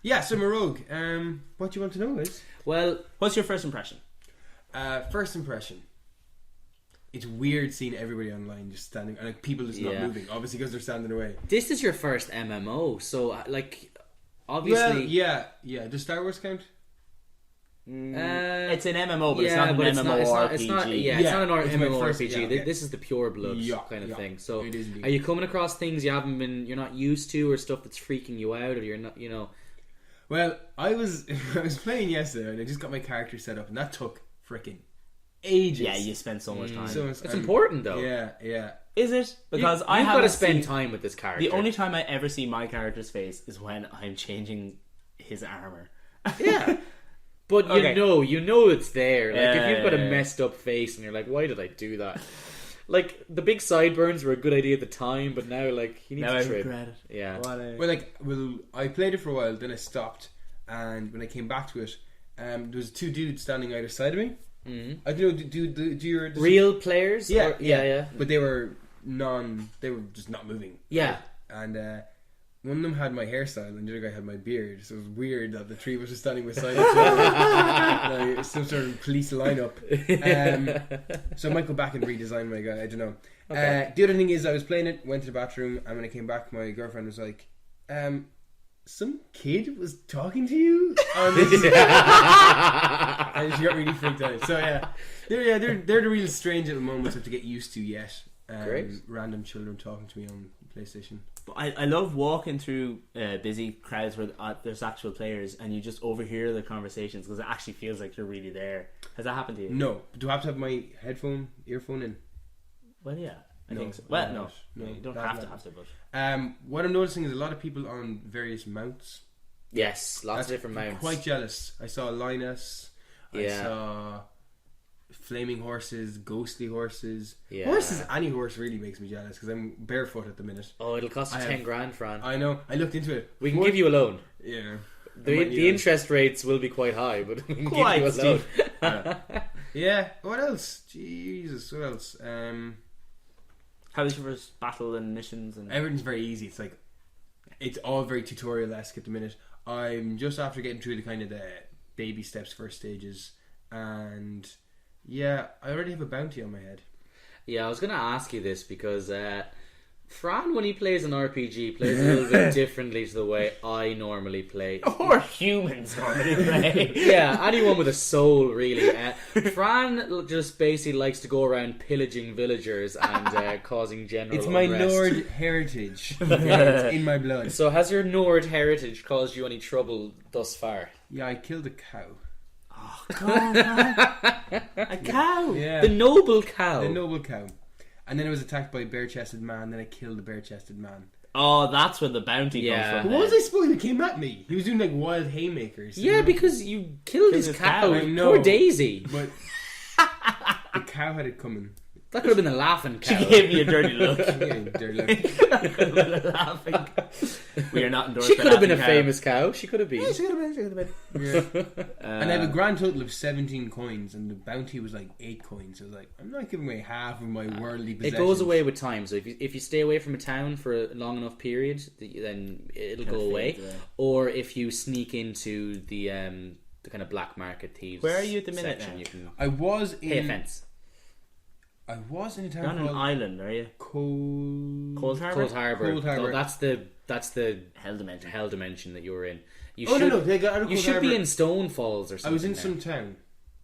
Yeah, so I'm a rogue. What do you want to know is? Well, what's your first impression? First impression. It's weird seeing everybody online just standing, like people just not moving, obviously because they're standing away. This is your first MMO, so like, obviously, well, yeah. Does Star Wars count? It's an MMO, but it's not an MMORPG. It's not an MMORPG. Okay. This is the pure blood kind of thing. So, are you coming across things you're not used to, or stuff that's freaking you out, or you're not, Well, I was playing yesterday and I just got my character set up and that took freaking ages. Yeah, you spend so much time. It's important though. Yeah. Is it? Because I You've got to haven't spend seen- time with this character. The only time I ever see my character's face is when I'm changing his armor. Yeah. But Okay. you know it's there. Like if you've got a Yeah. messed up face and you're like, why did I do that? Like the big sideburns were a good idea at the time, but now like you need Now to I trim. regret it. Yeah. Well, I played it for a while, then I stopped, and when I came back to it, there was 2 dudes standing either side of me. Mm-hmm. I don't know. Do your Real players? Yeah, Or- yeah. But they were just not moving. Yeah. And one of them had my hairstyle, and the other guy had my beard. So it was weird that the 3 of us were standing beside each other, like some sort of police lineup. So I might go back and redesign my guy. I don't know. Okay. The other thing is, I was playing it, went to the bathroom, and when I came back, my girlfriend was like, "Some kid was talking to you on this," and she got really freaked out. So yeah, they're the real strange little moments I have to get used to yet. Great. Random children talking to me on PlayStation. But I love walking through busy crowds where there's actual players and you just overhear the conversations because it actually feels like you're really there. Has that happened to you? No, do I have to have my earphone in? Well, yeah. I No, think so. Well, no, no. no, You don't that have to matters. but... What I'm noticing is a lot of people on various mounts. Yes, lots That's of different mounts. Quite jealous. I saw Linus. I Yeah. saw flaming horses, ghostly horses. Yeah. Horses, any horse really makes me jealous because I'm barefoot at the minute. Oh, it'll cost you I 10 have- grand, Fran. I know. I looked into it. We can give you a loan. Yeah. The interest rates will be quite high, but we can Quite give you a loan. Yeah. What else? Jesus. What else? How was your first battle and missions? And Everything's very easy. It's like it's all very tutorial-esque at the minute. I'm just after getting through the kind of the baby steps, first stages, and yeah, I already have a bounty on my head. Yeah, I was going to ask you this because Fran, when he plays an RPG, plays a little bit differently to the way I normally play. or humans normally play. Yeah, anyone with a soul, really. Fran just basically likes to go around pillaging villagers and causing general It's my unrest. Nord heritage. It's in my blood. So has your Nord heritage caused you any trouble thus far? Yeah, I killed a cow. Come on, man. A cow. Yeah, The noble cow. the noble cow. And then I was attacked by a bare-chested man. Then I killed the bare-chested man. Oh, that's where the bounty Yeah. comes from. What was I supposed to came at me? He was doing like wild haymakers. Yeah, because you killed his his cow. cow, I know. Poor Daisy. But the cow had it coming. That could have been a laughing She cow. gave me a dirty look. Yeah, dirty look. Laughing. We are not endorsed. She by could have been a laughing cow. famous cow. She could have been. Yeah. And I have a grand total of 17 coins, and the bounty was like 8 coins. So I was like, I'm not giving away half of my worldly It possessions. goes away with time. So if you stay away from a town for a long enough period, then it'll go Kinda away. fades away. Or if you sneak into the kind of black market thieves. Where are you at the minute section, now? you can I was pay a in. fence. I was in a You're town on an called island, are you? Cold Harbour? Cold Harbour. Cold Harbour. Oh, that's the Hell dimension. hell dimension that you were in. You Oh should, no, they got out of you Cold should Harbour. be in Stone Falls or something. I was in now. some town.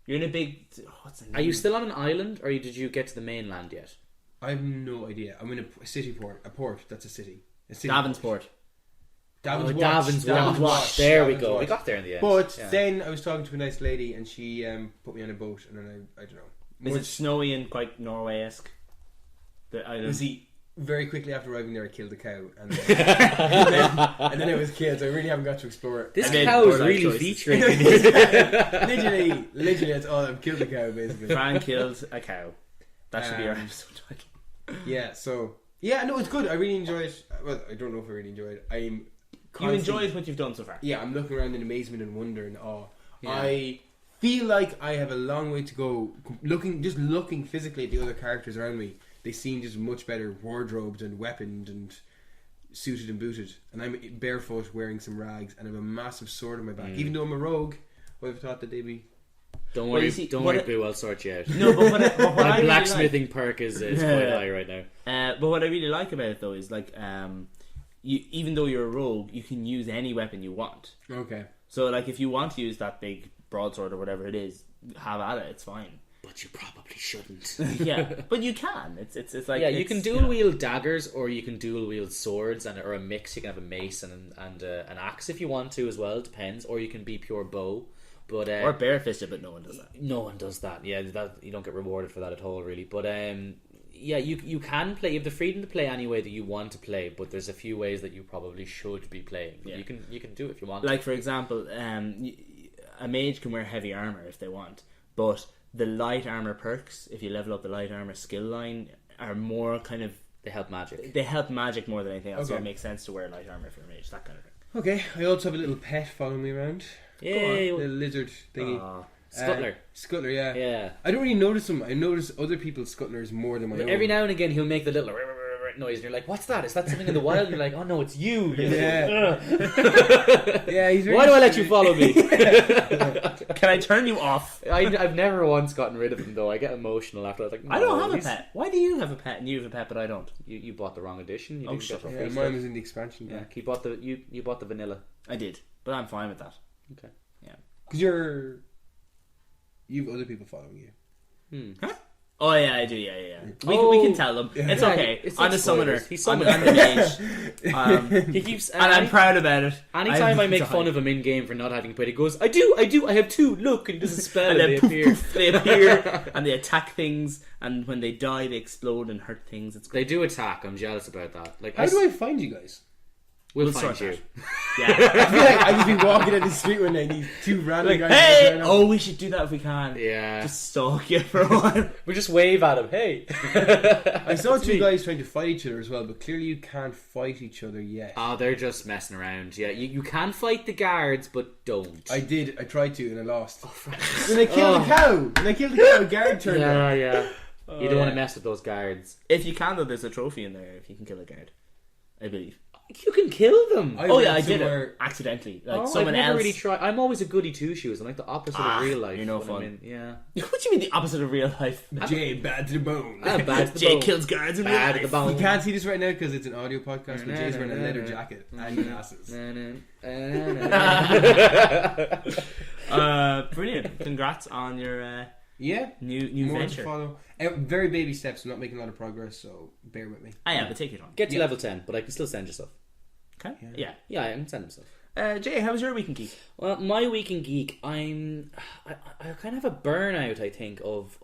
You're in a big. What's the name? Are you still on an island, or did you get to the mainland yet? I have no idea. I'm in a city port. A port. That's a city. A city Davenport. Davin's Oh, Watch. Davin's Watch. There we Davin's go. Watch. We got there in the end. But Yeah. then I was talking to a nice lady, and she put me on a boat, and then I don't know. Is it snowy and quite Norway-esque? The island. You see, very quickly after arriving there, I killed a cow, and then I was killed. So I really haven't got to explore it. This I made cow is poor life really choices. featuring. literally, that's all. I've killed a cow, basically. Fran killed a cow. That should be our Um, episode title. Yeah. So yeah, no, it's good. I really enjoy it. Well, I don't know if I really enjoyed it. I'm. You constantly- enjoyed what you've done so far. Yeah, I'm looking around in amazement and wonder and awe. Yeah. I feel like I have a long way to go. Looking physically at the other characters around me, they seem just much better wardrobed and weaponed and suited and booted. And I'm barefoot, wearing some rags, and I have a massive sword on my back. Even though I'm a rogue, I've thought that they'd be. Don't Well, worry, you see, don't what worry, it- Boo. I'll sort you out. No, but what I My really blacksmithing perk is quite Yeah. high right now. But what I really like about it though is like, you even though you're a rogue, you can use any weapon you want. Okay. So like, if you want to use that big broadsword or whatever it is, have at it. It's fine. but you probably shouldn't. Yeah, but you can. It's like you can dual wield daggers, or you can dual wield swords, or a mix. You can have a mace and an axe if you want to as well. It depends. Or you can be pure bow. But or barefisted, but no one does that. No one does that. Yeah, that you don't get rewarded for that at all, really. But yeah, you can play. You have the freedom to play any way that you want to play, but there's a few ways that you probably should be playing. Yeah. You can do it if you want. Like for example, a mage can wear heavy armor if they want, but the light armor perks, if you level up the light armor skill line, are more kind of they help magic. They help magic more than anything else. Okay. So it makes sense to wear light armor for a mage, that kind of thing. Okay, I also have a little pet following me around. Yay! The lizard thingy. Scuttler. Scuttler, yeah. Yeah. I don't really notice him. I notice other people's scuttlers more than my own. Every now and again he'll make the little noise and you're like, what's that? Is that something in the wild? And you're like, oh no, it's you. Yeah. Yeah, he's Why do I let you follow me? Can I turn you off? I've never once gotten rid of him though. I get emotional after. I was like, no, I don't have a pet. Why do you have a pet and you have a pet but I don't? You bought the wrong edition. Mine was in the expansion. Yeah, you bought the vanilla. I did, but I'm fine with that. Okay. Yeah. Because you've other people following you. Huh? Oh yeah, I do. Yeah. We can tell them. It's okay. I'm a summoner. He's I'm the mage. He keeps, and I'm proud about it. Anytime I make fun of him in game for not having played, he goes, "I do. I have two. Look," and he does a spell, and then they appear, and they attack things, and when they die, they explode and hurt things. It's great. They do attack. I'm jealous about that. Like, how do I find you guys? We'll find you. Yeah. I feel like I just be walking down the street one day and these two random guys. Hey! Oh, we should do that if we can. Yeah. Just stalk you for a while. We just wave at him. Hey. I saw two guys trying to fight each other as well, but clearly you can't fight each other yet. Oh, they're just messing around. Yeah, you can fight the guards, but don't. I did. I tried to and I lost. When I killed the cow. When I killed the cow, a guard turned up. Yeah. You don't want to mess with those guards. If you can, though, there's a trophy in there if you can kill a guard. I believe. You can kill them. I did it accidentally. Like someone I've never else. Really tried. I'm always a goody two shoes. I'm like the opposite of real life. You're no fun. Yeah. What do you mean the opposite of real life? Jay, bad to the bone. Bad to the Jay bone. kills guards in real Bad life. to the bone. You can't see this right now because it's an audio podcast, but Jay's wearing a leather jacket and glasses. Brilliant. Congrats on your new more venture. to follow. Very baby steps. I'm not making a lot of progress, so bear with me. But take it on. Get to level 10, but I can still send you stuff. Okay. Yeah, I can send him stuff. Jay, how was your week in Geek? Well, my week in Geek, I kind of have a burnout, I think, of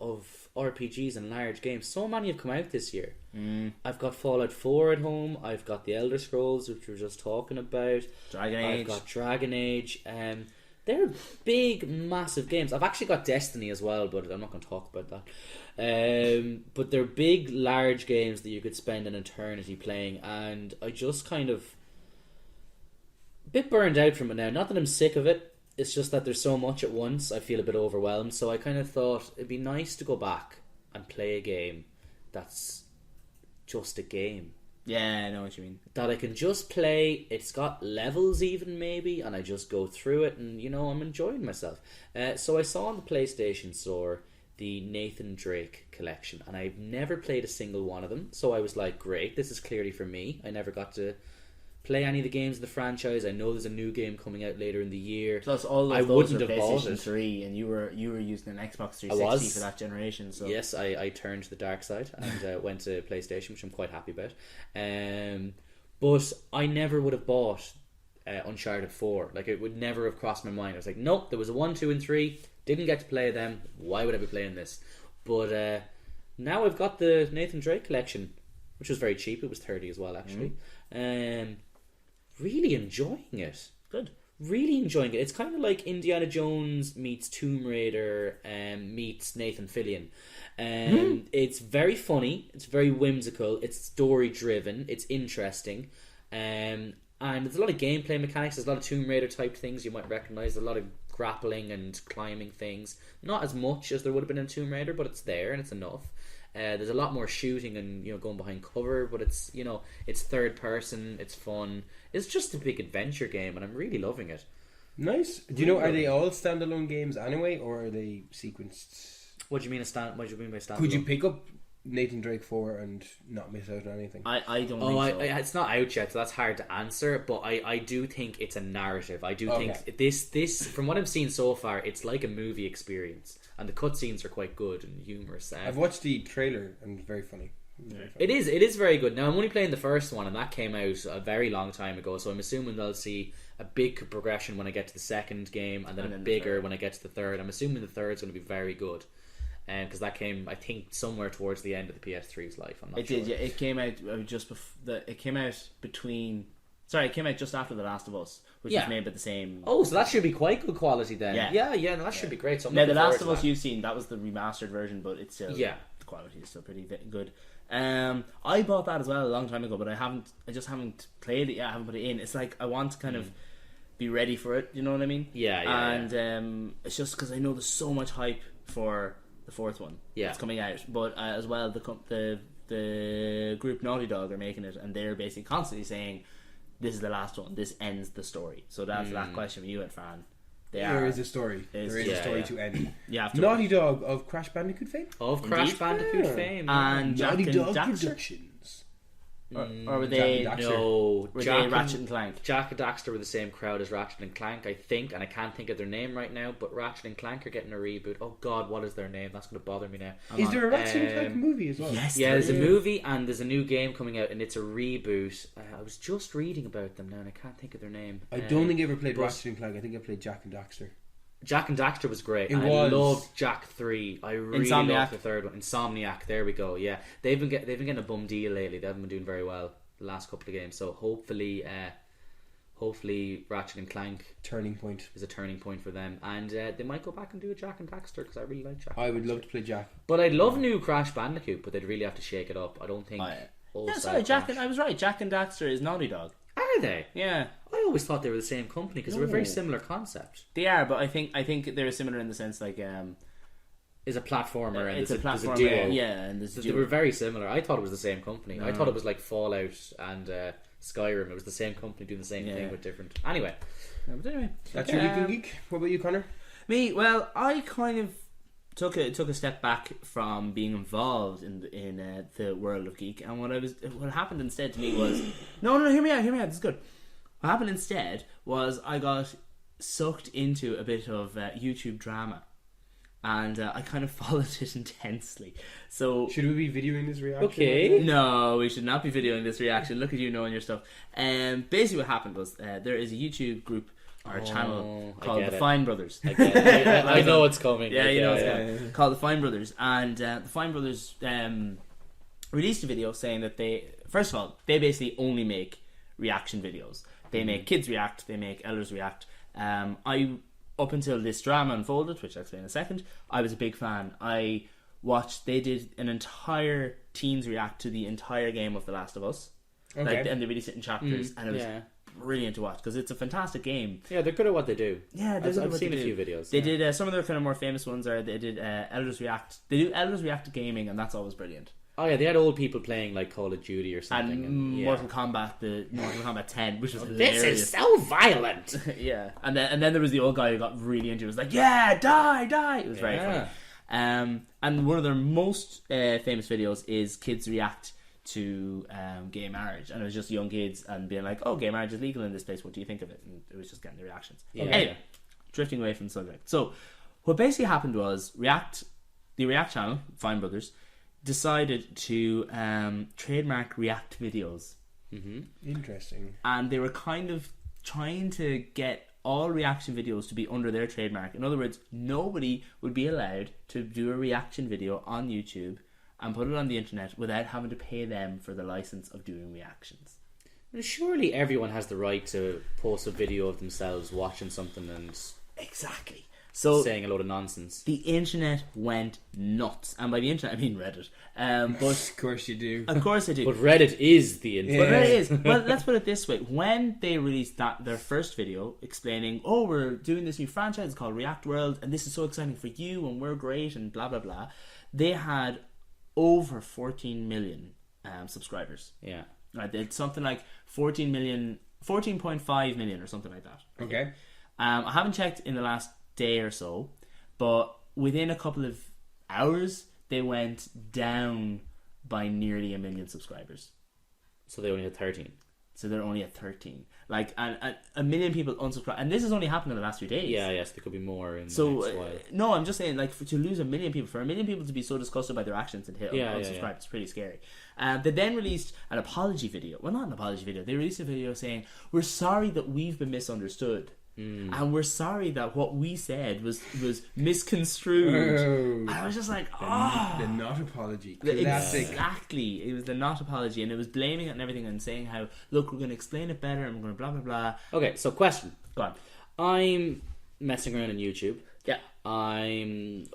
RPGs and large games. So many have come out this year. I've got Fallout 4 at home. I've got the Elder Scrolls, which we were just talking about. Dragon Age. I've got Dragon Age. They're big, massive games. I've actually got Destiny as well, but I'm not going to talk about that. But they're big, large games that you could spend an eternity playing, and I just kind of a bit burned out from it now. Not that I'm sick of it, it's just that there's so much at once, I feel a bit overwhelmed. So I kind of thought it'd be nice to go back and play a game that's just a game. Yeah, I know what you mean. That I can just play. It's got levels even maybe, and I just go through it, and I'm enjoying myself. So I saw on the PlayStation Store the Nathan Drake collection, and I've never played a single one of them. So I was like, great, this is clearly for me. I never got to play any of the games in the franchise. I know there's a new game coming out later in the year. Plus, all of those are PlayStation 3, and you were using an Xbox 360 for that generation. So yes, I turned to the dark side and went to PlayStation, which I'm quite happy about. But I never would have bought Uncharted 4. Like, it would never have crossed my mind. I was like, nope, there was a 1, 2, and 3. Didn't get to play them. Why would I be playing this? But now I've got the Nathan Drake collection, which was very cheap. It was 30 as well, actually. Really enjoying it. Good. Really enjoying it. It's kind of like Indiana Jones meets Tomb Raider meets Nathan Fillion. It's very funny. It's very whimsical. It's story driven. It's interesting. And there's a lot of gameplay mechanics. There's a lot of Tomb Raider type things you might recognise. There's a lot of grappling and climbing things. Not as much as there would have been in Tomb Raider, but it's there and it's enough. There's a lot more shooting and going behind cover, but it's it's third person. It's fun. It's just a big adventure game, and I'm really loving it. Nice. Do you know? Are they all standalone games anyway, or are they sequenced? What do you mean by standalone? Could you pick up Nathan Drake 4 and not miss out on anything? I don't think so. It's not out yet, so that's hard to answer. But I do think it's a narrative. I do think this from what I've seen so far, it's like a movie experience, and the cutscenes are quite good and humorous. I've watched the trailer and it's very funny. It is very good. Now I'm only playing the first one, and that came out a very long time ago. So I'm assuming they'll see a big progression when I get to the second game, and then a bigger when I get to the third. I'm assuming the third's going to be very good. Because that came, I think, somewhere towards the end of the PS3's life. I'm not sure. It did, yeah. It came out it came out it came out just after The Last of Us, which was made by the same. Oh, so that should be quite good quality then. Yeah. No, that should be great. So now, The Last of Us you've seen, that was the remastered version, but it's still the quality is still pretty good. I bought that as well a long time ago, but I just haven't played it yet. I haven't put it in. It's like I want to kind of be ready for it. You know what I mean? And it's just because I know there's so much hype for the fourth one that's coming out, but as well the group Naughty Dog are making it, and they're basically constantly saying this is the last one, this ends the story. So that's that question for you and Fran. There is a story to end. Naughty Dog of Crash Bandicoot fame, Crash Bandicoot fame, and Naughty Dog Daxter? Productions. Or were they Ratchet and Clank? Jack and Daxter were the same crowd as Ratchet and Clank, I think, and I can't think of their name right now, but Ratchet and Clank are getting a reboot. Oh god, what is their name? That's going to bother me now. Is there a Ratchet and Clank movie as well? Yes, there's a movie and there's a new game coming out, and it's a reboot. I was just reading about them now and I can't think of their name. I don't think I ever played Ratchet and Clank. I think I played Jack and Daxter. Jack and Daxter was great. I loved Jack 3. I really loved the third one. Insomniac, there we go. Yeah, they've been getting a bum deal lately. They haven't been doing very well the last couple of games, so hopefully Ratchet and Clank turning point is a turning point for them, and they might go back and do a Jack and Daxter, because I really like Jack. I would love to play Jack, but I'd love new Crash Bandicoot, but they'd really have to shake it up. I don't think. I was right. Jack and Daxter is Naughty Dog. Are they? Yeah. I always thought they were the same company because they were a very similar concept. They are, but I think they're similar in the sense like is a platformer and it's a platformer, duo. And they were very similar. I thought it was the same company. No. I thought it was like Fallout and Skyrim. It was the same company doing the same thing with different. Anyway, that's your Weekend Geek. What about you, Connor? Me, well, I kind of took a step back from being involved in the world of geek, and what happened instead to me was no, hear me out. This is good. What happened instead was I got sucked into a bit of YouTube drama. And I kind of followed it intensely. So should we be videoing this reaction? Okay. No, we should not be videoing this reaction. Look at you knowing your stuff. Basically what happened was there is a YouTube group or channel called the Fine Brothers. I know what's coming. Yeah, you know what's coming. Called the Fine Brothers. And the Fine Brothers released a video saying that they basically only make reaction videos. They make kids react, they make elders react. Up until this drama unfolded, which I'll explain in a second, I was a big fan. They did an entire teens react to the entire game of The Last of Us. Okay. And they released it in chapters, and it was brilliant to watch, because it's a fantastic game. Yeah, they're good at what they do. Yeah, I've seen a few videos. They did, some of their kind of more famous ones are, they did Elders React. They do Elders React to gaming, and that's always brilliant. Oh yeah, they had old people playing like Call of Duty or something. And Mortal Kombat 10, which was hilarious. This is so violent. Yeah, and then there was the old guy who got really into it. It was like, yeah, die. It was very funny. And one of their most famous videos is kids react to gay marriage, and it was just young kids and being like, oh, gay marriage is legal in this place, what do you think of it? And it was just getting the reactions. Anyway, drifting away from the subject. So what basically happened was the React channel, Fine Brothers, decided to trademark React videos. Interesting. And they were kind of trying to get all reaction videos to be under their trademark. In other words, nobody would be allowed to do a reaction video on YouTube and put it on the internet without having to pay them for the license of doing reactions. Surely everyone has the right to post a video of themselves watching something and exactly. So saying a load of nonsense. The internet went nuts, and by the internet I mean Reddit. But of course you do. Of course I do. But Reddit is the internet. But Reddit is. Well, let's put it this way: when they released their first video explaining, "Oh, we're doing this new franchise called React World, and this is so exciting for you, and we're great, and blah blah blah," they had over 14 million subscribers. Yeah. Right, they had something like 14.5 million or something like that. Okay. I haven't checked in the last day or so, but within a couple of hours they went down by nearly 1 million subscribers. So they only had 13. So they're only at 13. Like, and 1 million people unsubscribe. And this has only happened in the last few days. Yeah, yes, there could be more in so, the next while. No, I'm just saying, like, to lose 1 million people, for 1 million people to be so disgusted by their actions and hit unsubscribe, it's pretty scary. They then released an apology video. Well, not an apology video. They released a video saying, we're sorry that we've been misunderstood. And we're sorry that what we said was misconstrued. And I was just like, the not apology. Classic. Exactly. It was the not apology, and it was blaming it and everything and saying how, look, we're going to explain it better and we're going to blah, blah, blah. Okay, so question. Go on. I'm messing around on YouTube. Yeah. I'm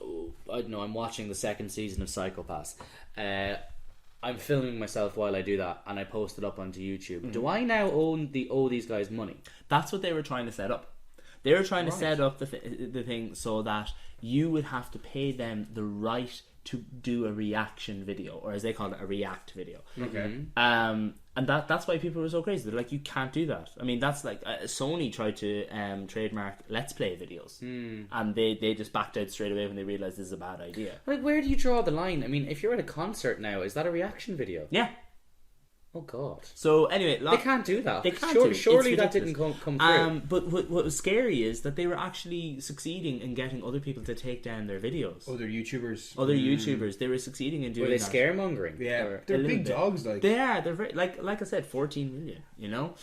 watching the second season of Psychopaths. I'm filming myself while I do that, and I post it up onto YouTube. Do I now owe these guys money? That's what they were trying to set up. They were trying to set up the thing so that you would have to pay them the right to do a reaction video, or as they call it, a react video. Okay. And that's why people were so crazy. They're like, you can't do that. I mean, that's like Sony tried to trademark Let's Play videos, and they just backed out straight away when they realized this is a bad idea. Like, where do you draw the line? I mean, if you're at a concert now, is that a reaction video? Yeah. Oh God. So anyway, they can't do that. They can't. Surely that didn't come through. But what was scary is that they were actually succeeding in getting other people to take down their videos. Other YouTubers. They were succeeding in doing. Were they that. Yeah, scaremongering? they're big dogs. Like they are. They're very like I said, 14 million. You know.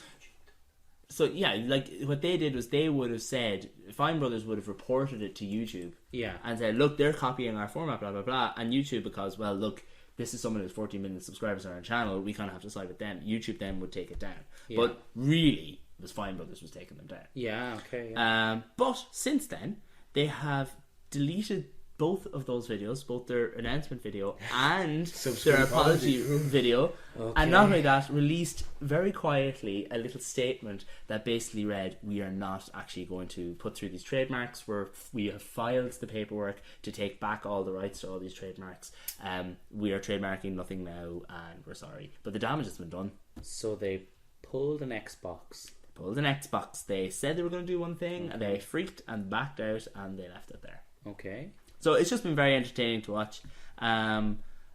So yeah, like what they did was they would have said, Fine Brothers would have reported it to YouTube. Yeah. And said, look, they're copying our format, blah blah blah, and YouTube, because well, look, this is someone who's 14 million subscribers on our channel, we kind of have to side with them. YouTube then would take it down. Yeah. But really, it was Fine Brothers was taking them down. Yeah, okay. Yeah. But since then, they have deleted both of those videos, both their announcement video and their apology video. Okay. And not only that, released very quietly a little statement that basically read, we are not actually going to put through these trademarks. We have filed the paperwork to take back all the rights to all these trademarks. We are trademarking nothing now, and we're sorry. But the damage has been done. So they pulled an Xbox. They said they were going to do one thing, and they freaked and backed out, and they left it there. Okay. So it's just been very entertaining to watch. I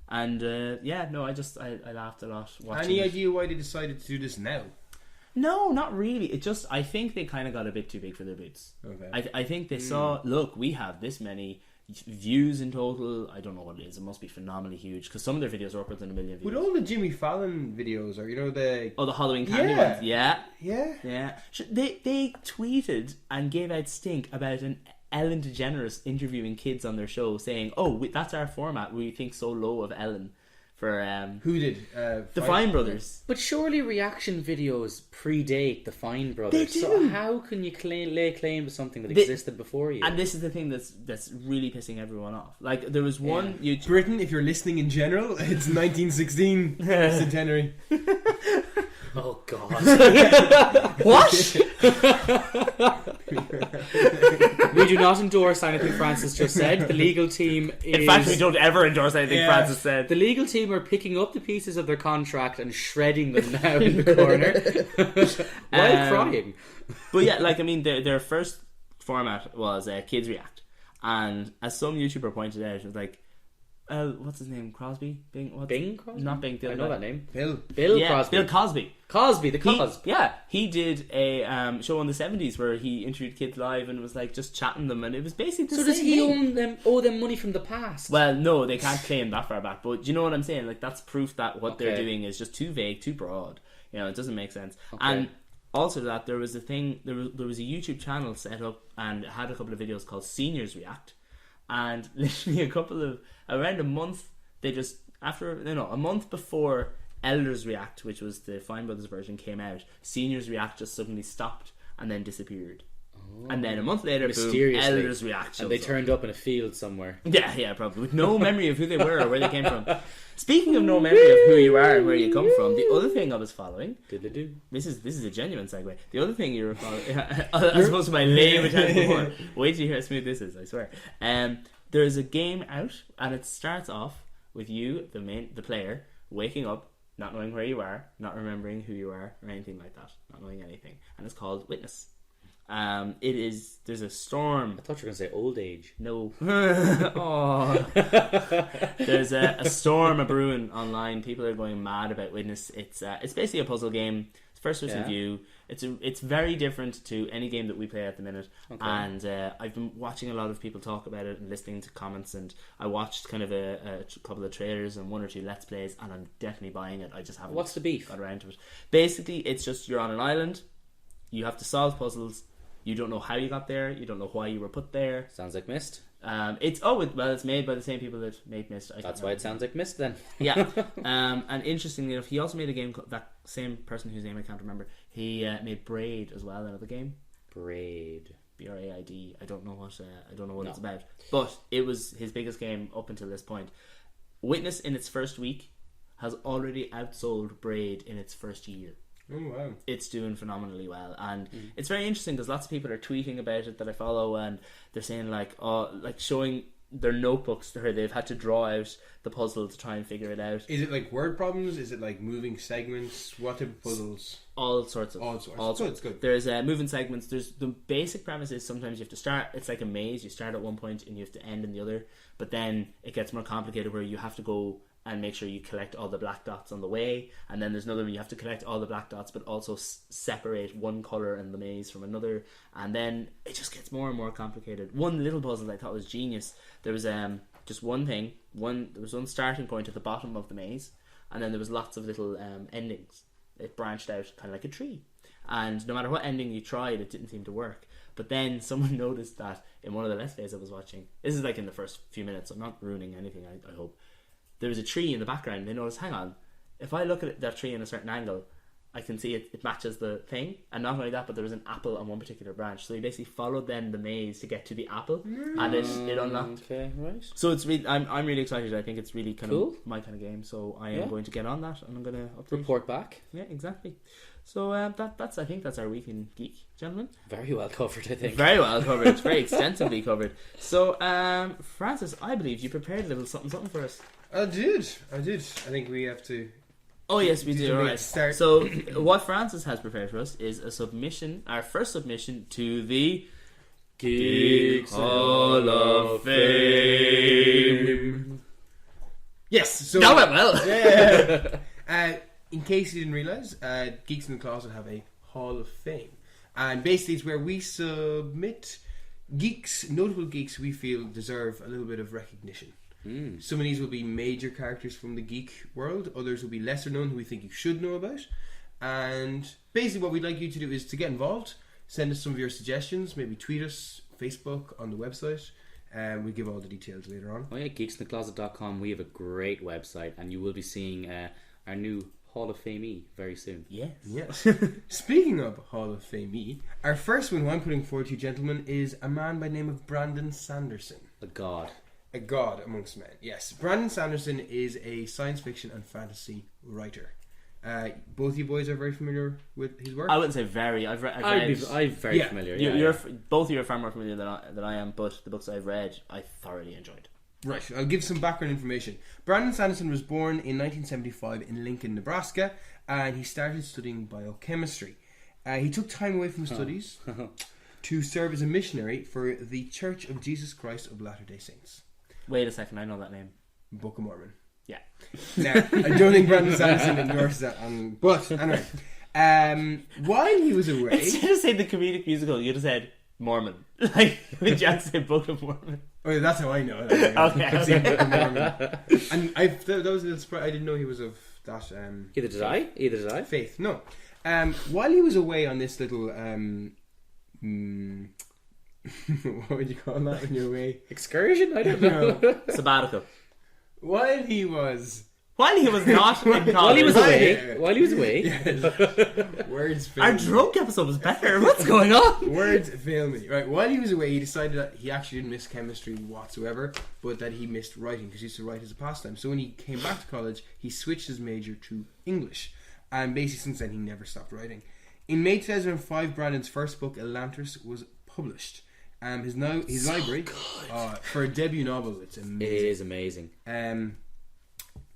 laughed a lot watching. Any idea why they decided to do this now? No, not really. I think they kind of got a bit too big for their boots. Okay. I think they saw, look, we have this many views in total. I don't know what it is. It must be phenomenally huge, because some of their videos are upwards than 1 million views. With all the Jimmy Fallon videos, or the Halloween candy ones. Yeah. Yeah. They tweeted and gave out stink about an Ellen DeGeneres interviewing kids on their show, saying, that's our format, we think so low of Ellen. For who did the Fine Brothers. But surely reaction videos predate the Fine Brothers. They do. So how can you lay claim to something that existed before you? And this is the thing that's really pissing everyone off. Like, there was one YouTube... Britain, if you're listening in general, it's 1916 centenary. Oh God. What? We do not endorse anything Francis just said. The legal team is... In fact, we don't ever endorse anything Francis said. The legal team are picking up the pieces of their contract and shredding them now in the corner while crying. But yeah, like, I mean, their first format was Kids React. And as some YouTuber pointed out, it was like, what's his name? Crosby? Bing Crosby? Not Bing. I know that name. Bill Crosby. Bill Cosby. Cosby, the Cosby. He did a show in the 70s where he interviewed kids live and was like just chatting them, and it was basically the same. So does he owe them money from the past? Well, no, they can't claim that far back, but do you know what I'm saying? Like, that's proof that what they're doing is just too vague, too broad. You know, it doesn't make sense. Okay. And also that there was a YouTube channel set up and it had a couple of videos called Seniors React, and literally around a month, a month before Elders React, which was the Fine Brothers version, came out, Seniors React just suddenly stopped and then disappeared. And then a month later, boom, Elders React. And they turned up in a field somewhere. Yeah, probably. With no memory of who they were or where they came from. Speaking of no memory of who you are and where you come from, the other thing I was following... This is a genuine segue. The other thing you were following... as opposed to my lame attempt before. Wait till you hear how smooth this is, I swear. There is a game out, and it starts off with you, the player, waking up, not knowing where you are, not remembering who you are, or anything like that. Not knowing anything. And it's called Witness. There's a storm. I thought you were going to say old age. No. Oh. There's a storm a brewing online. People are going mad about Witness. It's basically a puzzle game. It's first person view. It's very different to any game that we play at the minute. Okay. And I've been watching a lot of people talk about it and listening to comments, and I watched kind of a couple of trailers and 1 or 2 let's plays, and I'm definitely buying it. I just haven't. What's the beef? Got around to it. Basically, it's just you're on an island. You have to solve puzzles. You don't know how you got there. You don't know why you were put there. Sounds like Myst. It's made by the same people that made Myst. That's why it sounds like Myst then. Yeah. And interestingly enough, he also made a game. That same person whose name I can't remember. He made Braid as well. Another game. Braid. BRAID. I don't know what it's about. But it was his biggest game up until this point. Witness in its first week has already outsold Braid in its first year. Oh wow! It's doing phenomenally well, and it's very interesting because lots of people are tweeting about it that I follow, and they're saying like showing their notebooks where they've had to draw out the puzzle to try and figure it out. Is it like word problems? Is it like moving segments? What type of puzzles? All sorts. It's good. There's moving segments. There's the basic premise is sometimes you have to start. It's like a maze. You start at one point and you have to end in the other. But then it gets more complicated where you have to go and make sure you collect all the black dots on the way, and then there's another one you have to collect all the black dots but also separate one colour in the maze from another, and then it just gets more and more complicated. One little puzzle I thought was genius. There was just one thing, there was one starting point at the bottom of the maze, and then there was lots of little endings. It branched out kind of like a tree, and no matter what ending you tried, it didn't seem to work. But then someone noticed that in one of the let's plays I was watching, this is like in the first few minutes, I'm not ruining anything, I hope. There was a tree in the background. They noticed, hang on, if I look at that tree in a certain angle, I can see it matches the thing. And not only that, but there was an apple on one particular branch. So he basically followed then the maze to get to the apple, and it unlocked. Okay, right. So it's really, I'm really excited. I think it's really kind of my kind of game. So I am going to get on that, and I'm going to report back. Yeah, exactly. So that's I think that's our week in Geek, gentlemen. Very well covered, I think. Very well covered. It's very extensively covered. So Francis, I believe you prepared a little something for us. I did. I think we have to. Oh yes, we do. All right. Start. So what Francis has prepared for us is a submission, our first submission to the Geeks Hall of Fame. Yes. So that went well. Yeah. In case you didn't realise, Geeks in the Closet have a Hall of Fame, and basically it's where we submit notable geeks we feel deserve a little bit of recognition. Some of these will be major characters from the geek world. Others will be lesser known who we think you should know about. And basically what we'd like you to do is to get involved. Send us some of your suggestions. Maybe tweet us, Facebook, on the website. We'll give all the details later on. Oh yeah, geeksinthecloset.com. We have a great website, and you will be seeing our new Hall of Fame very soon. Yes. Speaking of Hall of Fame, our first one who I'm putting forward to you, gentlemen, is a man by the name of Brandon Sanderson. A god amongst men. Yes, Brandon Sanderson is a science fiction and fantasy writer. Both you boys are very familiar with his work. I wouldn't say very. I'm very familiar. You're both of you are far more familiar than I am. But the books I've read, I thoroughly enjoyed. Right, I'll give some background information. Brandon Sanderson was born in 1975 in Lincoln, Nebraska, and he started studying biochemistry. He took time away from studies to serve as a missionary for the Church of Jesus Christ of Latter-day Saints. Wait a second, I know that name. Book of Mormon. Yeah. Now, I don't think Brandon Sanderson endorses that. But anyway, while he was away, instead of saying the comedic musical, you'd have said Mormon. Like, would you have to say Book of Mormon? Oh, that's how I know it. I've seen Book of Mormon, and that was a little surprise. I didn't know he was of that. Either did I. Faith. No. While he was away on this little what would you call that when you're away? Excursion? I don't know. Sabbatical. While he was not in college. While he was away. Yes. Words fail Our me. drunk episode was better. What's going on? Words fail me. Right, while he was away, he decided that he actually didn't miss chemistry whatsoever, but that he missed writing because he used to write as a pastime. So when he came back to college, he switched his major to English. And basically since then, he never stopped writing. In May 2005, Brandon's first book, Elantris, was published. His library for a debut novel, it's amazing. It is amazing.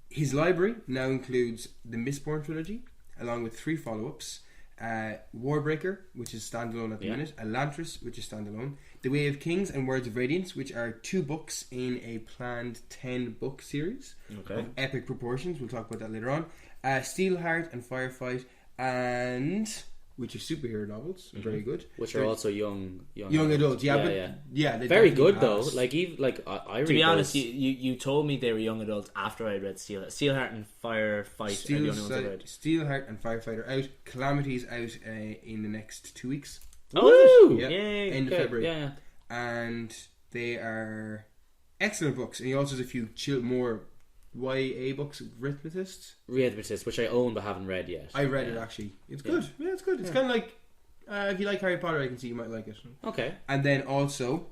His library now includes the Mistborn trilogy, along with 3 follow-ups, Warbreaker, which is standalone at the minute, Elantris, which is standalone, The Way of Kings and Words of Radiance, which are 2 books in a planned 10-book series of epic proportions. We'll talk about that later on. Steelheart and Firefight, and which are superhero novels, very good. Which are also young adults. Yeah, they very good though. Like I read to be honest, those. you told me they were young adults after I read Steelheart and Firefight are the only ones I read. Steelheart and Firefight are out. Calamity's out in the next 2 weeks. Oh, yeah, yay! End of February. Yeah, and they are excellent books. And he also has a few more YA books, Rhythmatists, which I own but haven't read yet. I read it actually. It's good. Yeah, it's good. It's kind of like if you like Harry Potter, I can see you might like it. Okay. And then also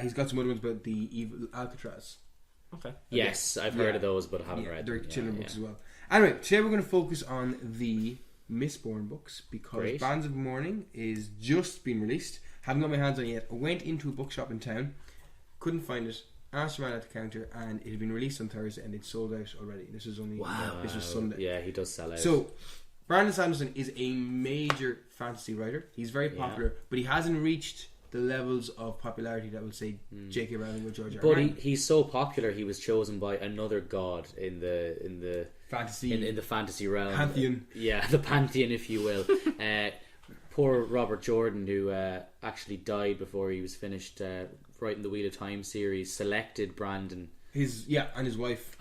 he's got some other ones about the evil Alcatraz. Okay. Yes, I've heard of those, but I haven't read them. They're children books as well. Anyway, today we're going to focus on the Mistborn books because Bands of Mourning is just been released. Haven't got my hands on it yet. I went into a bookshop in town, couldn't find it. Asked around at the counter, and it had been released on Thursday, and it sold out already. This was this was Sunday. Yeah, he does sell out. So, Brandon Sanderson is a major fantasy writer. He's very popular, but he hasn't reached the levels of popularity that would say J.K. Rowling or George R. R. Martin. But he's so popular, he was chosen by another god in the fantasy in the fantasy realm. Pantheon. Yeah, the pantheon, if you will. Poor Robert Jordan, who actually died before he was finished writing the Wheel of Time series, selected Brandon. His wife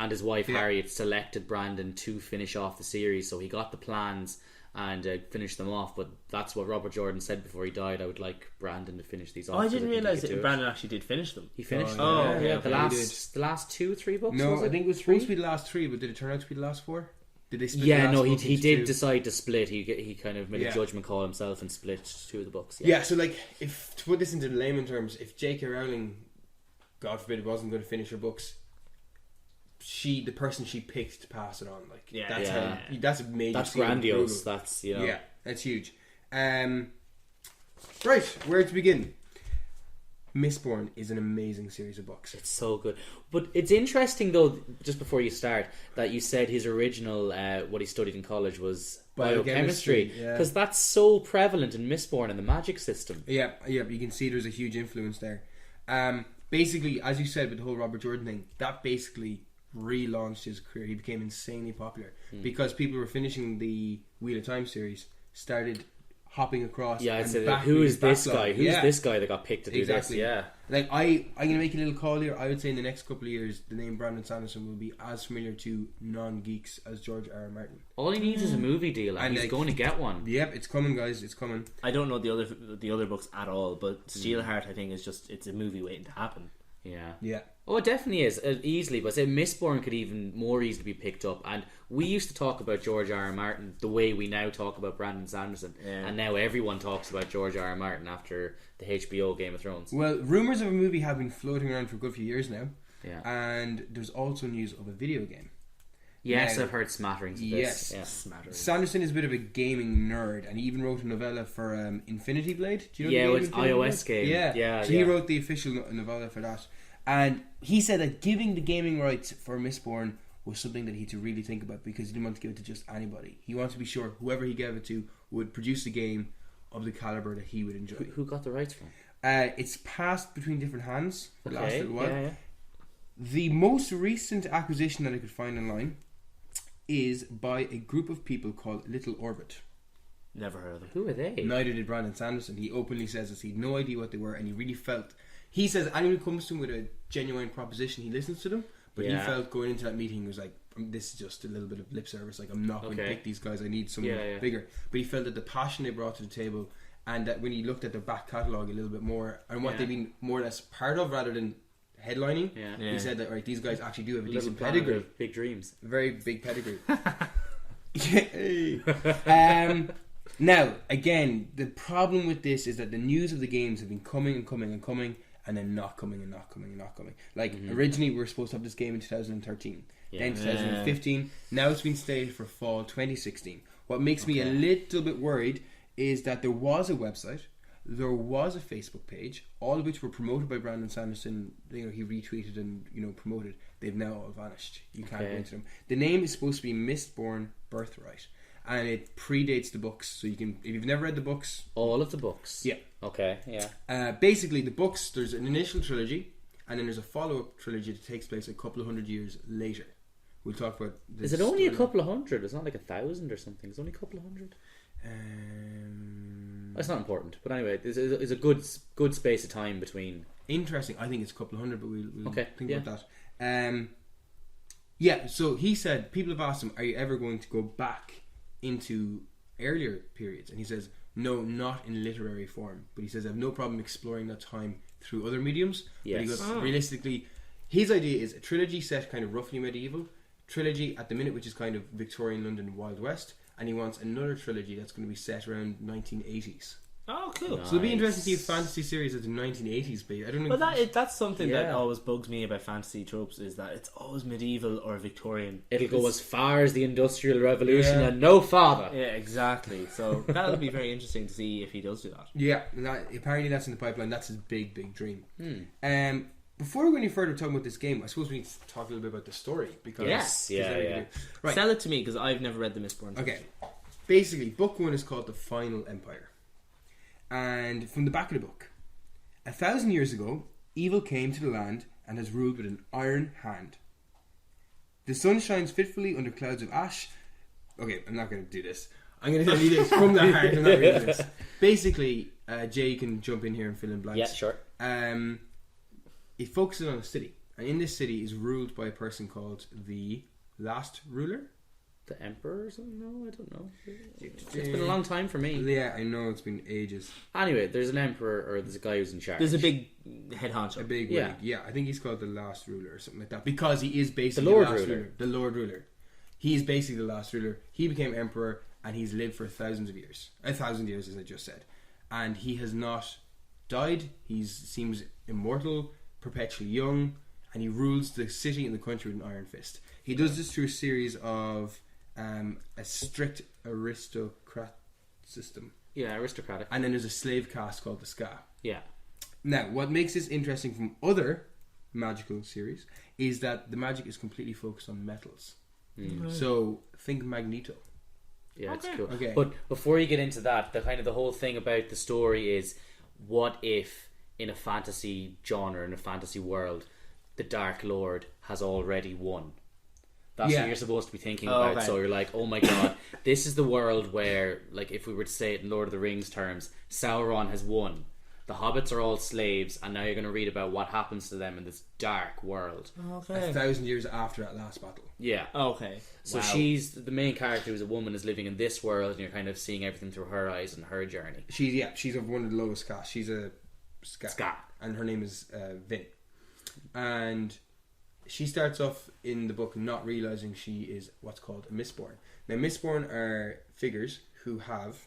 Harriet selected Brandon to finish off the series, so he got the plans and finished them off. But that's what Robert Jordan said before he died. I would like Brandon to finish these off. I didn't realise that Brandon actually did finish them. He finished them. The last 2-3 books. No, I think it was supposed to be the last 3, but did it turn out to be the last 4? Did they split? Yeah, no, he did decide to split. He kind of made a judgment call himself and split 2 of the books. Yeah, so like, if to put this into layman terms, if J.K. Rowling, God forbid, wasn't going to finish her books, the person she picked to pass it on, like that's a major. That's grandiose. That's that's huge. Right, where to begin? Mistborn is an amazing series of books. It's so good. But it's interesting though, just before you start, that you said his original what he studied in college was biochemistry, because that's so prevalent in Mistborn and the magic system. Yeah, you can see there's a huge influence there. Basically, as you said with the whole Robert Jordan thing, that basically relaunched his career. He became insanely popular because people were finishing the Wheel of Time series, started hopping across. Yeah, I'd say who is this guy? Who's this guy that got picked to do this? Yeah. Like I'm gonna make a little call here. I would say in the next couple of years, the name Brandon Sanderson will be as familiar to non-geeks as George R. R. Martin. All he needs is a movie deal, and he's going to get one. Yep, it's coming, guys. It's coming. I don't know the other books at all, but Steelheart, I think, is it's a movie waiting to happen. Yeah. Oh, it definitely is easily. But I say Mistborn could even more easily be picked up. And we used to talk about George R. R. Martin the way we now talk about Brandon Sanderson, and now everyone talks about George R. R. Martin after the HBO Game of Thrones. Well, rumours of a movie have been floating around for a good few years now. Yeah. And there's also news of a video game. Yes, I've heard smatterings of this. Yes, smatterings. Sanderson is a bit of a gaming nerd, and he even wrote a novella for Infinity Blade. Do you know it's iOS game. Yeah. So he wrote the official novella for that. And he said that giving the gaming rights for Mistborn was something that he had to really think about, because he didn't want to give it to just anybody. He wanted to be sure whoever he gave it to would produce a game of the caliber that he would enjoy. Who got the rights from? It's passed between different hands for the last little while. Yeah. The most recent acquisition that I could find online is by a group of people called Little Orbit. Never heard of them. Who are they? Neither did Brandon Sanderson. He openly says this. He had no idea what they were, and he really felt... He says anyone who comes to him with a genuine proposition, he listens to them. But he felt going into that meeting, he was like, this is just a little bit of lip service. Like, I'm not going to pick these guys. I need someone bigger. But he felt that the passion they brought to the table, and that when he looked at their back catalogue a little bit more, and what they've been more or less part of rather than headlining, he said that, right, these guys actually do have a decent pedigree. Big dreams. Very big pedigree. Now, again, the problem with this is that the news of the games have been coming and coming and coming, and then not coming and not coming and not coming. Like, originally we were supposed to have this game in 2013, then 2015, now it's been slated for fall 2016. What makes me a little bit worried is that there was a website, there was a Facebook page, all of which were promoted by Brandon Sanderson. He retweeted and promoted. They've now all vanished. You can't go into them. The name is supposed to be Mistborn Birthright, and it predates the books. So you can, if you've never read the books, all of the books. Yeah. Okay. Yeah. Basically, the books, there's an initial trilogy, and then there's a follow-up trilogy that takes place a couple of hundred years later. We'll talk about this. Is it only a couple of hundred? It's not like 1,000 or something. It's only a couple of hundred. That's not important. But anyway, there's a good space of time between. Interesting. I think it's a couple of hundred, but we'll okay. think about that. Yeah, so he said, people have asked him, are you ever going to go back into earlier periods? And he says, no, not in literary form. But he says, I have no problem exploring that time through other mediums. Yes. But he goes, realistically, his idea is a trilogy set kind of roughly medieval, trilogy at the minute which is kind of Victorian London Wild West, and he wants another trilogy that's going to be set around 1980s. Oh, cool. Nice. So it'll be interesting to see a fantasy series of the 1980s be. I don't know. Well, that's something that Yeah. always bugs me about fantasy tropes, is that it's always medieval or Victorian. It'll go as far as the Industrial Revolution and no farther. Yeah, exactly. So that'll be very interesting to see if he does do that. Yeah, and apparently that's in the pipeline. That's his big dream. Before we go any further talking about this game, I suppose we need to talk a little bit about the story. Because Yes, yeah. Right. Sell it to me, because I've never read the Mistborn. Okay. Basically, book 1 is called The Final Empire. And from the back of the book, 1,000 years ago, evil came to the land and has ruled with an iron hand. The sun shines fitfully under clouds of ash. Okay, I'm not going to do this. I'm going to tell you this from the heart. I'm not going to do this. Basically, Jay can jump in here and fill in blanks. Yeah, sure. It focuses on a city. And in this city is ruled by a person called the Last Ruler. The Emperor or something? No, I don't know. It's been a long time for me. Yeah, I know, it's been ages. Anyway, there's an emperor, or there's a guy who's in charge. There's a big head honcho. A big Yeah. wig. Yeah, I think he's called the Last Ruler or something like that. Because he is basically The Lord last Ruler. The Lord Ruler. He is basically the Last Ruler. He became Emperor and he's lived for thousands of years. 1,000 years, as I just said. And he has not died. He seems immortal, perpetually young, and he rules the city and the country with an iron fist. He does this through a series of a strict aristocrat system. Yeah, aristocratic. And then there's a slave caste called the Ska. Yeah. Now, what makes this interesting from other magical series is that the magic is completely focused on metals. So think Magneto. Yeah, Okay. it's cool. Okay. But before you get into that, the whole thing about the story is, what if in a fantasy genre, in a fantasy world, the Dark Lord has already won? That's Yeah. what you're supposed to be thinking about. okay. So you're like, oh my god, this is the world where, like, if we were to say it in Lord of the Rings terms, Sauron has won. The hobbits are all slaves, and now you're going to read about what happens to them in this dark world. Okay. 1,000 years after that last battle. Yeah. Okay. So Wow. she's the main character, who's a woman, is living in this world, and you're kind of seeing everything through her eyes and her journey. She's of one of the lowest castes. She's a Ska. Ska. And her name is Vin. And she starts off in the book not realizing she is what's called a Mistborn. Now, Mistborn are figures who have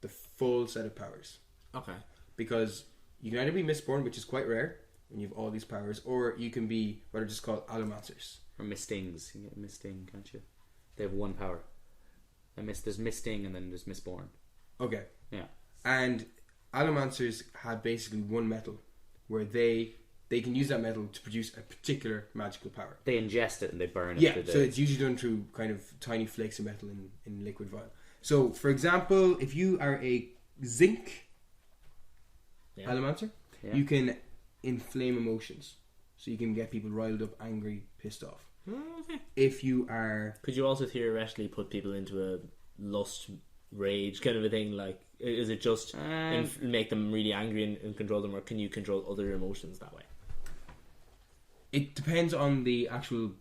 the full set of powers. Okay. Because you can either be Mistborn, which is quite rare, when you have all these powers, or you can be what are just called Allomancers. Or Mistings. You get Misting, can't you? They have one power. There's Misting, and then there's Mistborn. Okay. Yeah. And Allomancers have basically one metal where they can use that metal to produce a particular magical power. They ingest it and they burn it. Yeah, through the- so it's usually done through kind of tiny flakes of metal in liquid vial. So, for example, if you are a zinc Allomancer, Yeah. you can inflame emotions. So you can get people riled up, angry, pissed off. Okay. If you are... Could you also theoretically put people into a lust, rage kind of a thing? Like, is it just make them really angry and control them, or can you control other emotions that way? It depends on the actual...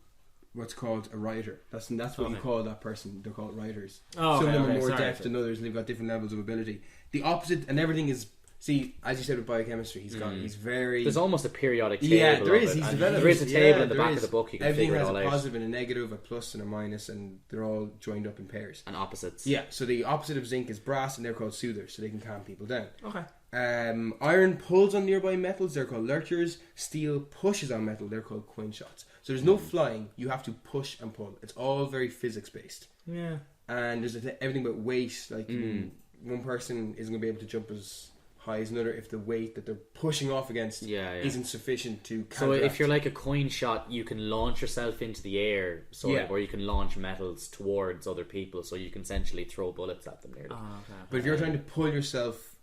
what's called a rioter. That's what Okay. you call that person. They're called rioters. Oh, Some of them okay, are more sorry. deft than others, and they've got different levels of ability. The opposite, and everything is... See, as you said with biochemistry, he's very... There's almost a periodic table. Yeah, there of is. it, He's and developed. there is a table in the there back is. of the book. You can Everything figure it has all a out. positive and a negative, a plus and a minus, and they're all joined up in pairs. And opposites. Yeah, so the opposite of zinc is brass, and they're called soothers, so they can calm people down. Okay. Iron pulls on nearby metals, they're called lurchers. Steel pushes on metal, they're called coin shots. So there's no flying, you have to push and pull. It's all very physics based. Yeah. And there's everything about weight, like one person isn't going to be able to jump as high as another if the weight that they're pushing off against isn't sufficient to counteract. So if you're like a coin shot, you can launch yourself into the air, or you can launch metals towards other people, so you can essentially throw bullets at them nearly. But if you're trying to pull yourself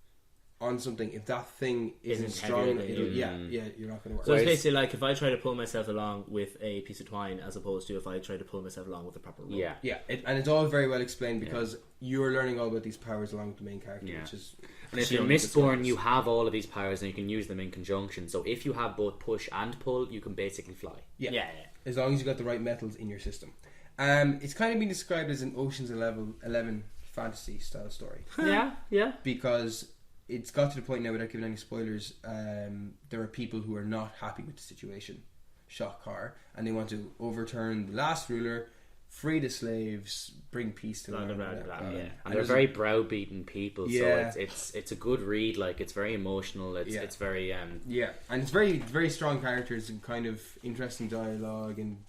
on something, if that thing isn't strong, you're not going to work. So it's basically like if I try to pull myself along with a piece of twine, as opposed to if I try to pull myself along with a proper rope. And it's all very well explained because you're learning all about these powers along with the main character, which is. And if you're Mistborn, you have all of these powers and you can use them in conjunction. So if you have both push and pull, you can basically fly. Yeah. As long as you got the right metals in your system. It's kind of been described as an Ocean's 11 fantasy style story. Yeah. Because it's got to the point now, without giving any spoilers, there are people who are not happy with the situation. Shock horror. And they want to overturn the last ruler, free the slaves, bring peace to them. And they're very browbeaten people, so it's a good read. Like, it's very emotional. It's very and it's very very strong characters and kind of interesting dialogue and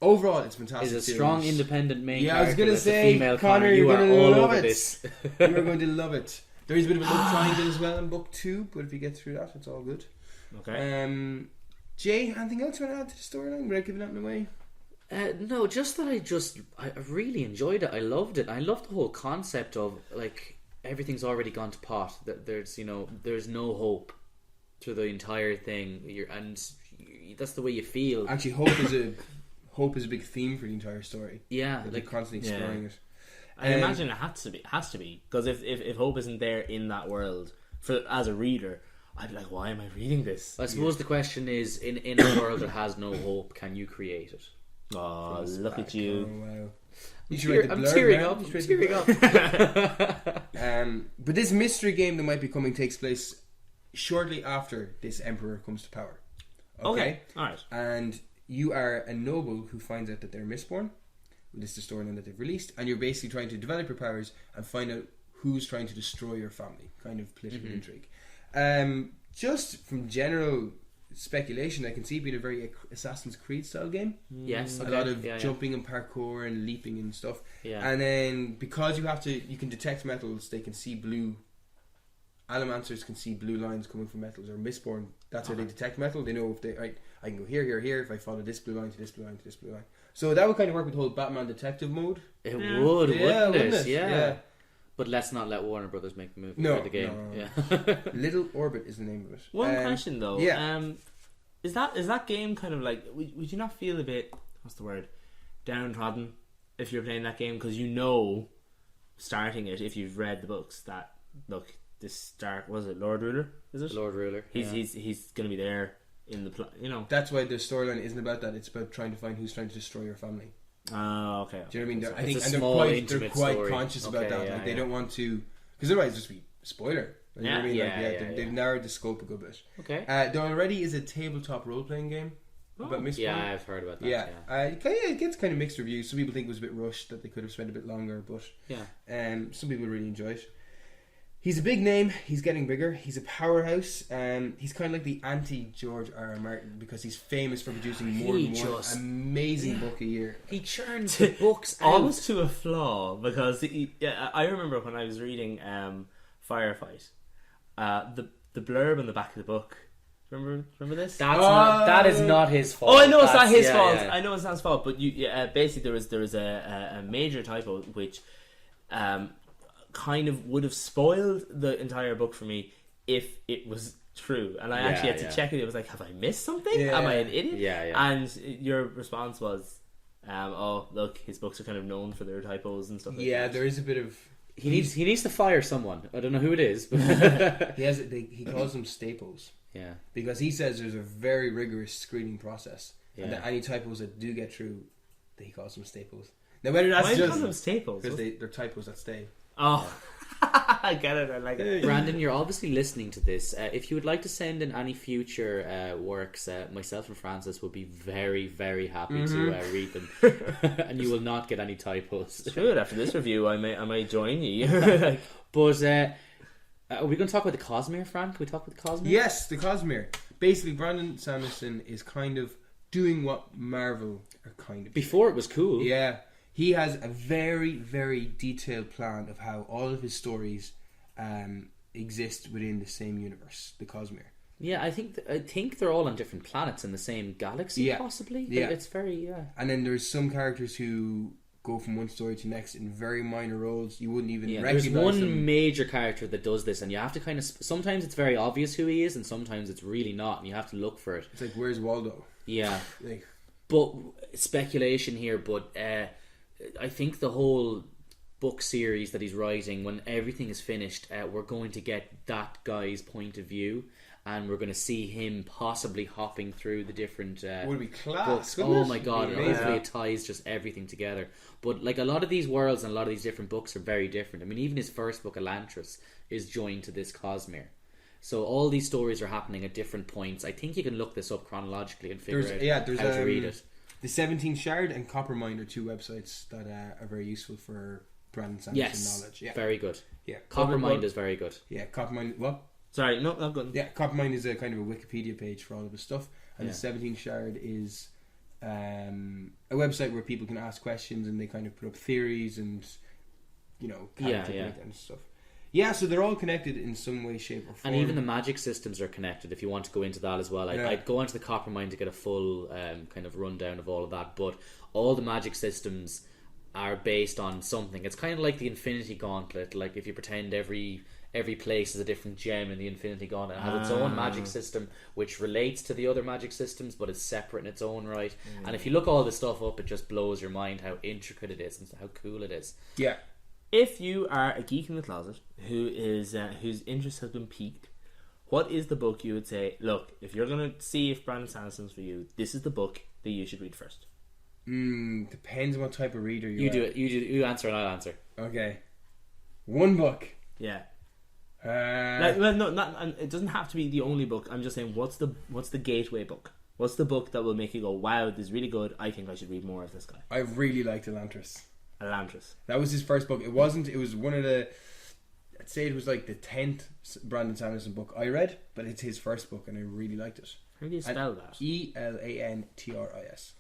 overall it's fantastic. It's a strong independent main character. I was gonna say, female Connor, you you're are gonna all love over it. this. You're going to love it. There is a bit of a love triangle as well in book 2, but if you get through that, it's all good. Okay. Jay, anything else you want to add to the storyline without giving that away? No, just that I really enjoyed it. I loved it. I loved the whole concept of like everything's already gone to pot. That there's no hope through the entire thing. That's the way you feel. Actually, hope is a big theme for the entire story. Yeah, like constantly exploring it. I imagine it has to be because if hope isn't there in that world as a reader, I'd be like, why am I reading this? I suppose the question is, in a world that has no hope, can you create it? Oh, look at you! Oh, wow. I'm tearing up. But this mystery game that might be coming takes place shortly after this emperor comes to power. Okay, all right. And you are a noble who finds out that they're Mistborn. This is the storyline that they've released, and you're basically trying to develop your powers and find out who's trying to destroy your family. Kind of political intrigue. Just from general speculation, I can see it being a very Assassin's Creed style game. Yes, a lot of jumping and parkour and leaping and stuff. Yeah. And then because you can detect metals, they can see blue. Allomancers can see blue lines coming from metals, or Mistborn. That's how they detect metal. They know if I can go here. If I follow this blue line to this blue line to this blue line. So that would kind of work with the whole Batman detective mode. It would, wouldn't it? Yeah. But let's not let Warner Brothers make the movie for the game. No. Little Orbit is the name of it. One question though. Is that game kind of like? Would you not feel a bit? What's the word? Downtrodden if you're playing that game because starting it if you've read the books that look this was it Lord Ruler? Is it Lord Ruler? He's going to be there in the That's why the storyline isn't about that. It's about trying to find who's trying to destroy your family. Oh, okay. Do you know what I mean? So I think they're quite story. conscious about that. They don't want to, because otherwise it's just be spoiler. You know what I mean? They've narrowed the scope a good bit. Okay. There already is a tabletop role playing game about Mistborn. Yeah, I've heard about that. It gets kind of mixed reviews. Some people think it was a bit rushed, that they could have spent a bit longer, but some people really enjoy it. He's a big name. He's getting bigger. He's a powerhouse. He's kind of like the anti-George R. R. Martin because he's famous for producing more than one amazing book a year. He churns the books out. Almost to a flaw because I remember when I was reading Firefight, the blurb on the back of the book. Remember this? That is not his fault. Oh, I know it's not his fault. Yeah. I know it's not his fault. But basically there was a major typo which kind of would have spoiled the entire book for me if it was true. And I actually had to check it. It was like, have I missed something? Am I an idiot? Yeah. And your response was, look, his books are kind of known for their typos and stuff like that. Yeah, there is a bit of... He needs to fire someone. I don't know who it is. But he calls them staples. Yeah. Because he says there's a very rigorous screening process. Yeah. And that any typos that do get through, he calls them staples. Now whether that's Why do you just... call them staples? Because they're typos that stay. Oh, I get it. I like it. Brandon, you're obviously listening to this. If you would like to send in any future works, myself and Francis will be very, very happy to read them, and you will not get any typos. Good. After this review, I might join you. But are we going to talk about the Cosmere, Fran? Can we talk about the Cosmere? Yes, the Cosmere. Basically, Brandon Sanderson is kind of doing what Marvel are kind of before it was cool. Yeah. He has a very, very detailed plan of how all of his stories exist within the same universe, the Cosmere. Yeah, I think they're all on different planets in the same galaxy, possibly. Yeah. It's very, And then there's some characters who go from one story to the next in very minor roles. You wouldn't even recognize them. There's one them. major character that does this, and you have to kind of... Sometimes it's very obvious who he is, and sometimes it's really not, and you have to look for it. It's like, where's Waldo? Yeah. Like, but speculation here, but I think the whole book series that he's writing, when everything is finished, we're going to get that guy's point of view, and we're going to see him possibly hopping through the different would be class, books. Oh my god, and hopefully it ties just everything together. But like a lot of these worlds and a lot of these different books are very different. I mean, even his first book, Elantris, is joined to this Cosmere. So all these stories are happening at different points. I think you can look this up chronologically and figure out how to read it. The 17 Shard and Coppermind are two websites that are very useful for Brandon Sanderson knowledge. Yeah, very good. Yeah, Coppermind is very good. Yeah, Coppermind. What? Sorry, no, I'm good. Yeah, Coppermind is a kind of a Wikipedia page for all of his stuff, and the 17 Shard is a website where people can ask questions and they kind of put up theories and and stuff. Yeah, so they're all connected in some way, shape, or form. And even the magic systems are connected. If you want to go into that as well, I'd go onto the Coppermind to get a full kind of rundown of all of that. But all the magic systems are based on something. It's kind of like the Infinity Gauntlet. Like if you pretend every place is a different gem in the Infinity Gauntlet. It has its own magic system which relates to the other magic systems, but is separate in its own right. And if you look all this stuff up, it just blows your mind how intricate it is and how cool it is. Yeah. If you are a geek in the closet whose interest has been piqued, what is the book you would say, look, if you're going to see if Brandon Sanderson's for you, this is the book that you should read first? Depends on what type of reader you are. Do it. You answer and I'll answer. Okay. One book. Yeah. It doesn't have to be the only book. I'm just saying, what's the gateway book? What's the book that will make you go, wow, this is really good, I think I should read more of this guy? I really liked Elantris. That was his first book. It was one of the, I'd say it was like the 10th Brandon Sanderson book I read, but it's his first book and I really liked it. How do you spell that? Elantris.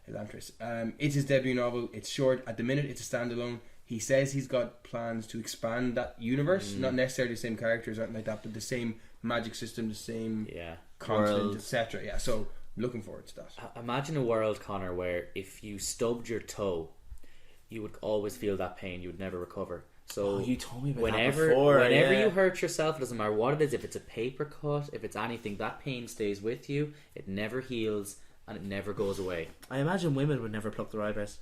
Elantris. It's his debut novel. It's short. At the minute it's a standalone. He says he's got plans to expand that universe, not necessarily the same characters or anything like that, but the same magic system, the same continent, etc. Yeah, so I'm looking forward to that. Imagine a world, Connor, where if you stubbed your toe, you would always feel that pain. You would never recover. So you told me about whenever, that before. Whenever you hurt yourself, it doesn't matter what it is. If it's a paper cut, if it's anything, that pain stays with you. It never heals and it never goes away. I imagine women would never pluck their eyebrows.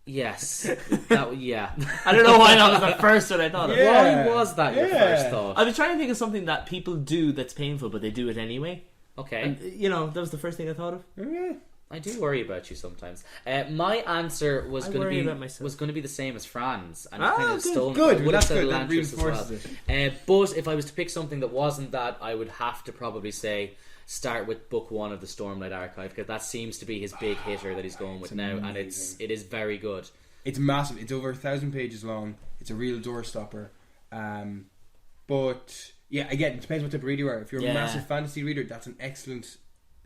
Yes. Yeah. I don't know why that was the first one I thought of. Why was that your first thought? I was trying to think of something that people do that's painful, but they do it anyway. Okay. And, that was the first thing I thought of. Okay. I do worry about you sometimes. My answer was going to be the same as Fran's, and I kind of stole. Good. Well, that's good. That reinforces it. But if I was to pick something that wasn't that, I would have to probably say start with book 1 of the Stormlight Archive, because that seems to be his big hitter that he's going with now, and it is very good. It's massive. It's over 1,000 pages long. It's a real doorstopper. But yeah, again, it depends what type of reader you are. If you're a massive fantasy reader, that's an excellent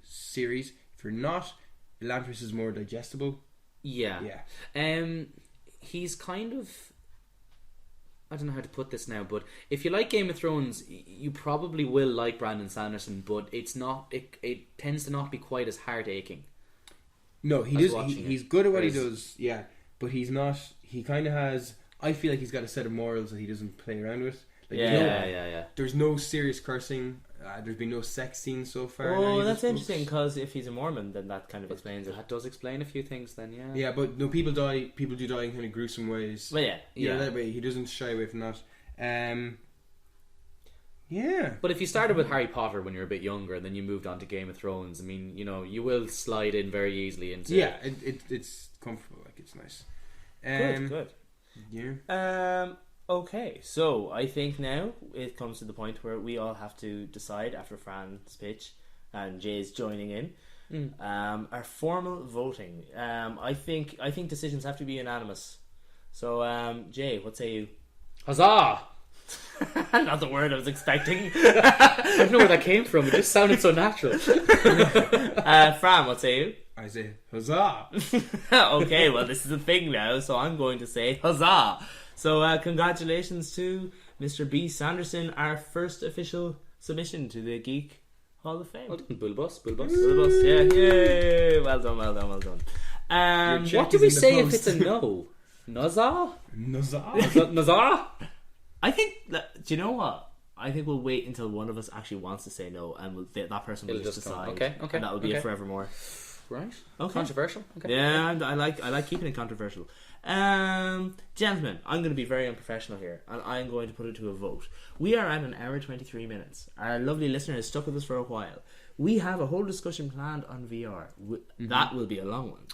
series. If you're not, Elantris is more digestible. Yeah. He's kind of, I don't know how to put this now, but if you like Game of Thrones, you probably will like Brandon Sanderson, but it's not. It tends to not be quite as heart aching. No, he does. He's good at what he does. Yeah, but he's not. He kind of has. I feel like he's got a set of morals that he doesn't play around with. Like, there's no serious cursing. There's been no sex scenes so far. Oh, that's interesting, because if he's a Mormon, then that kind of explains it. That does explain a few things then, yeah. Yeah, but no, people die. People do die in kind of gruesome ways. Well, yeah. That way. He doesn't shy away from that. Yeah. But if you started with Harry Potter when you were a bit younger, and then you moved on to Game of Thrones, I mean, you will slide in very easily into... Yeah, it's comfortable. Like, it's nice. Good. Yeah. Okay, so I think now it comes to the point where we all have to decide after Fran's pitch and Jay's joining in. Our formal voting. I think decisions have to be unanimous. So, Jay, what say you? Huzzah! Not the word I was expecting. I don't know where that came from. It just sounded so natural. Fran, what say you? I say huzzah. Okay, well, this is a thing now, so I'm going to say huzzah. So, congratulations to Mr. B. Sanderson, our first official submission to the Geek Hall of Fame. Well done, Bulbos. Yeah, yay! Well done. What do we say if it's a no? Nazar? Nazar? I think that, do you know what? I think we'll wait until one of us actually wants to say no, and that person will just decide. Okay. And that will be it forevermore. Right. Okay. Controversial. Okay. Yeah, and I like keeping it controversial. Gentlemen, I'm going to be very unprofessional here, and I'm going to put it to a vote. We are at an hour 23 minutes. Our lovely listener has stuck with us for a while. We have a whole discussion planned on VR. That will be a long one.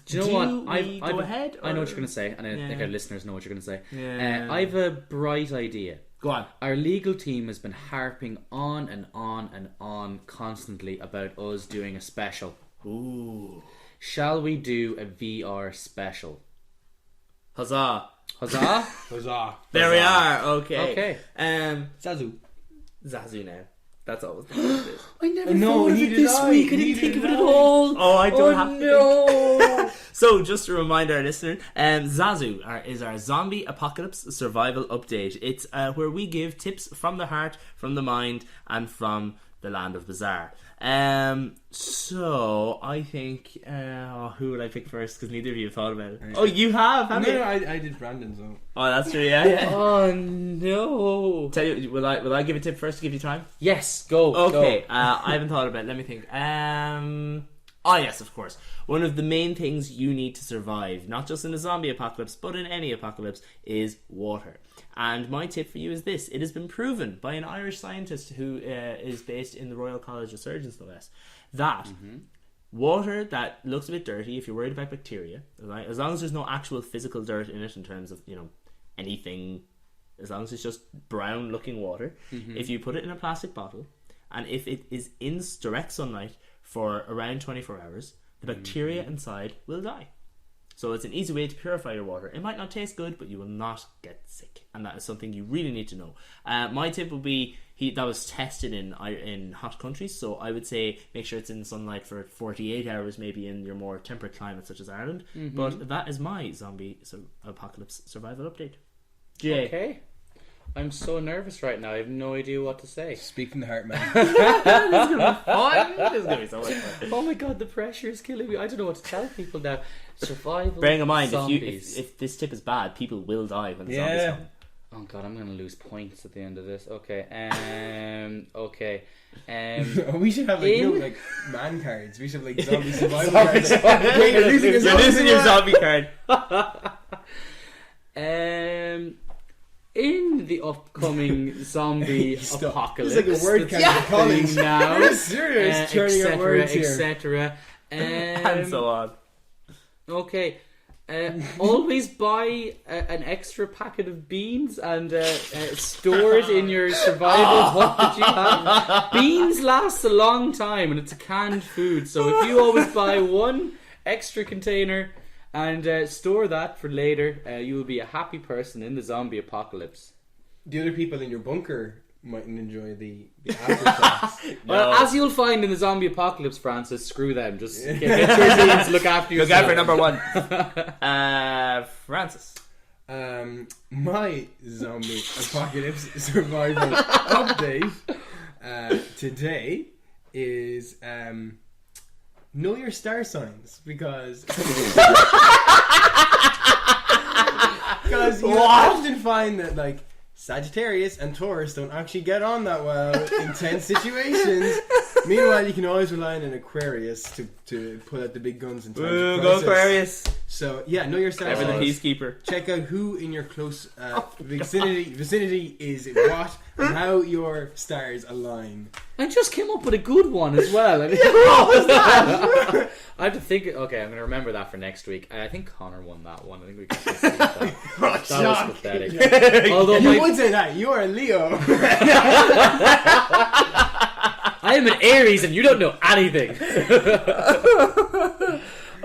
Do you know what? Go ahead. I know what you're going to say, and I think our listeners know what you're going to say. Yeah. I have a bright idea. Go on. Our legal team has been harping on and on and on constantly about us doing a special. Ooh. Shall we do a VR special? Huzzah. Huzzah? Huzzah. There we are. Okay. Okay. Zazu now. That's always the best. I never No, thought of it neither this did I. week. I didn't Neither think of did it at I. all. Oh, I don't have to. No. So, just to remind our listener, Zazu is our zombie apocalypse survival update. It's where we give tips from the heart, from the mind, and from the land of bizarre. So I think who would I pick first? Because neither of you have thought about it. Oh, you have, haven't you? No, I did Brandon's own. Oh, that's true. Yeah. Oh no. Tell you, will I give a tip first to give you time? Yes, go. Okay. Go. I haven't thought about it. Let me think. Yes, of course. One of the main things you need to survive, not just in a zombie apocalypse, but in any apocalypse, is water. And my tip for you is this. It has been proven by an Irish scientist who is based in the Royal College of Surgeons, no less, that water that looks a bit dirty, if you're worried about bacteria, right, as long as there's no actual physical dirt in it in terms of, anything, as long as it's just brown looking water, if you put it in a plastic bottle, and if it is in direct sunlight for around 24 hours, the bacteria inside will die. So it's an easy way to purify your water. It might not taste good, but you will not get sick, and that is something you really need to know. My tip would be that was tested in hot countries, so I would say make sure it's in sunlight for 48 hours, maybe in your more temperate climates such as Ireland. But that is my zombie apocalypse survival update. Jay. Okay. I'm so nervous right now. I have no idea what to say. Speak from the heart, man. This is gonna be fun. This is gonna be so much fun. Oh my god, the pressure is killing me. I don't know what to tell people now. Survival. Bearing in mind, zombies. if this tip is bad, people will die when the zombies come. Oh god, I'm gonna lose points at the end of this. Okay. Okay. We should have like man cards. We should have like zombie survival cards. You're losing your zombie card. In the upcoming zombie apocalypse, it's like a word count in college. Now, You're serious, turning your words here. etc. And so on. Okay. Always buy an extra packet of beans and store it in your survival hut that you have. Beans last a long time and it's a canned food, so if you always buy one extra container and store that for later, you will be a happy person in the zombie apocalypse. The other people in your bunker mightn't enjoy the afterthoughts. Well, as you'll find in the zombie apocalypse, Francis, screw them. Just get your team to look after yourself. Look out for number one. Francis. My zombie apocalypse survival update today is know your star signs, because you often find that like Sagittarius and Taurus don't actually get on that well in tense situations. Meanwhile, you can always rely on an Aquarius to pull out the big guns in times of Go crisis. Aquarius. So yeah, know your star Ever the signs. peacekeeper. Check out who in your close vicinity is what and how your stars align. I just came up with a good one as well. What was that? I have to think. Okay, I'm going to remember that for next week. I think Conor won that one. I think we can just leave that. That was pathetic. Although You would say that. You are a Leo. I am an Aries and you don't know anything.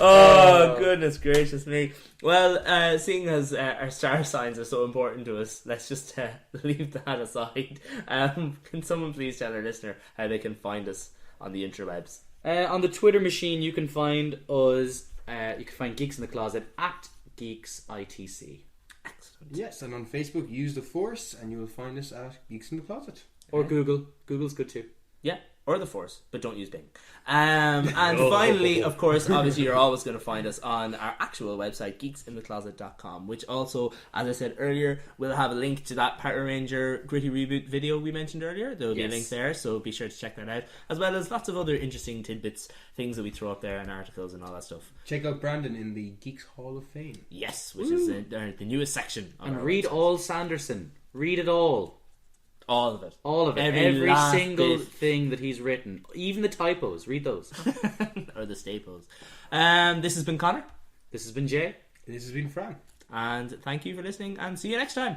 Oh, goodness gracious me. Well, seeing as our star signs are so important to us, let's just leave that aside. Can someone please tell our listener how they can find us on the interwebs? On the Twitter machine, you can find us. You can find Geeks in the Closet at GeeksITC. Excellent. Yes, and on Facebook, use the Force, and you will find us at Geeks in the Closet. Or Google. Google's good too. Yeah, or the Force, but don't use Bing. And finally, of course, obviously you're always going to find us on our actual website, geeksinthecloset.com, which also, as I said earlier, will have a link to that Power Ranger Gritty Reboot video we mentioned earlier. There will be a link there, so be sure to check that out, as well as lots of other interesting tidbits, things that we throw up there, and articles and all that stuff. Check out Brandon in the Geeks Hall of Fame. Yes, which is the newest section. And read website. All Sanderson. Read it all. All of it. All of it. Every single thing that he's written. Even the typos. Read those. Or the staples. This has been Conor. This has been Jay. And this has been Fran. And thank you for listening, and see you next time.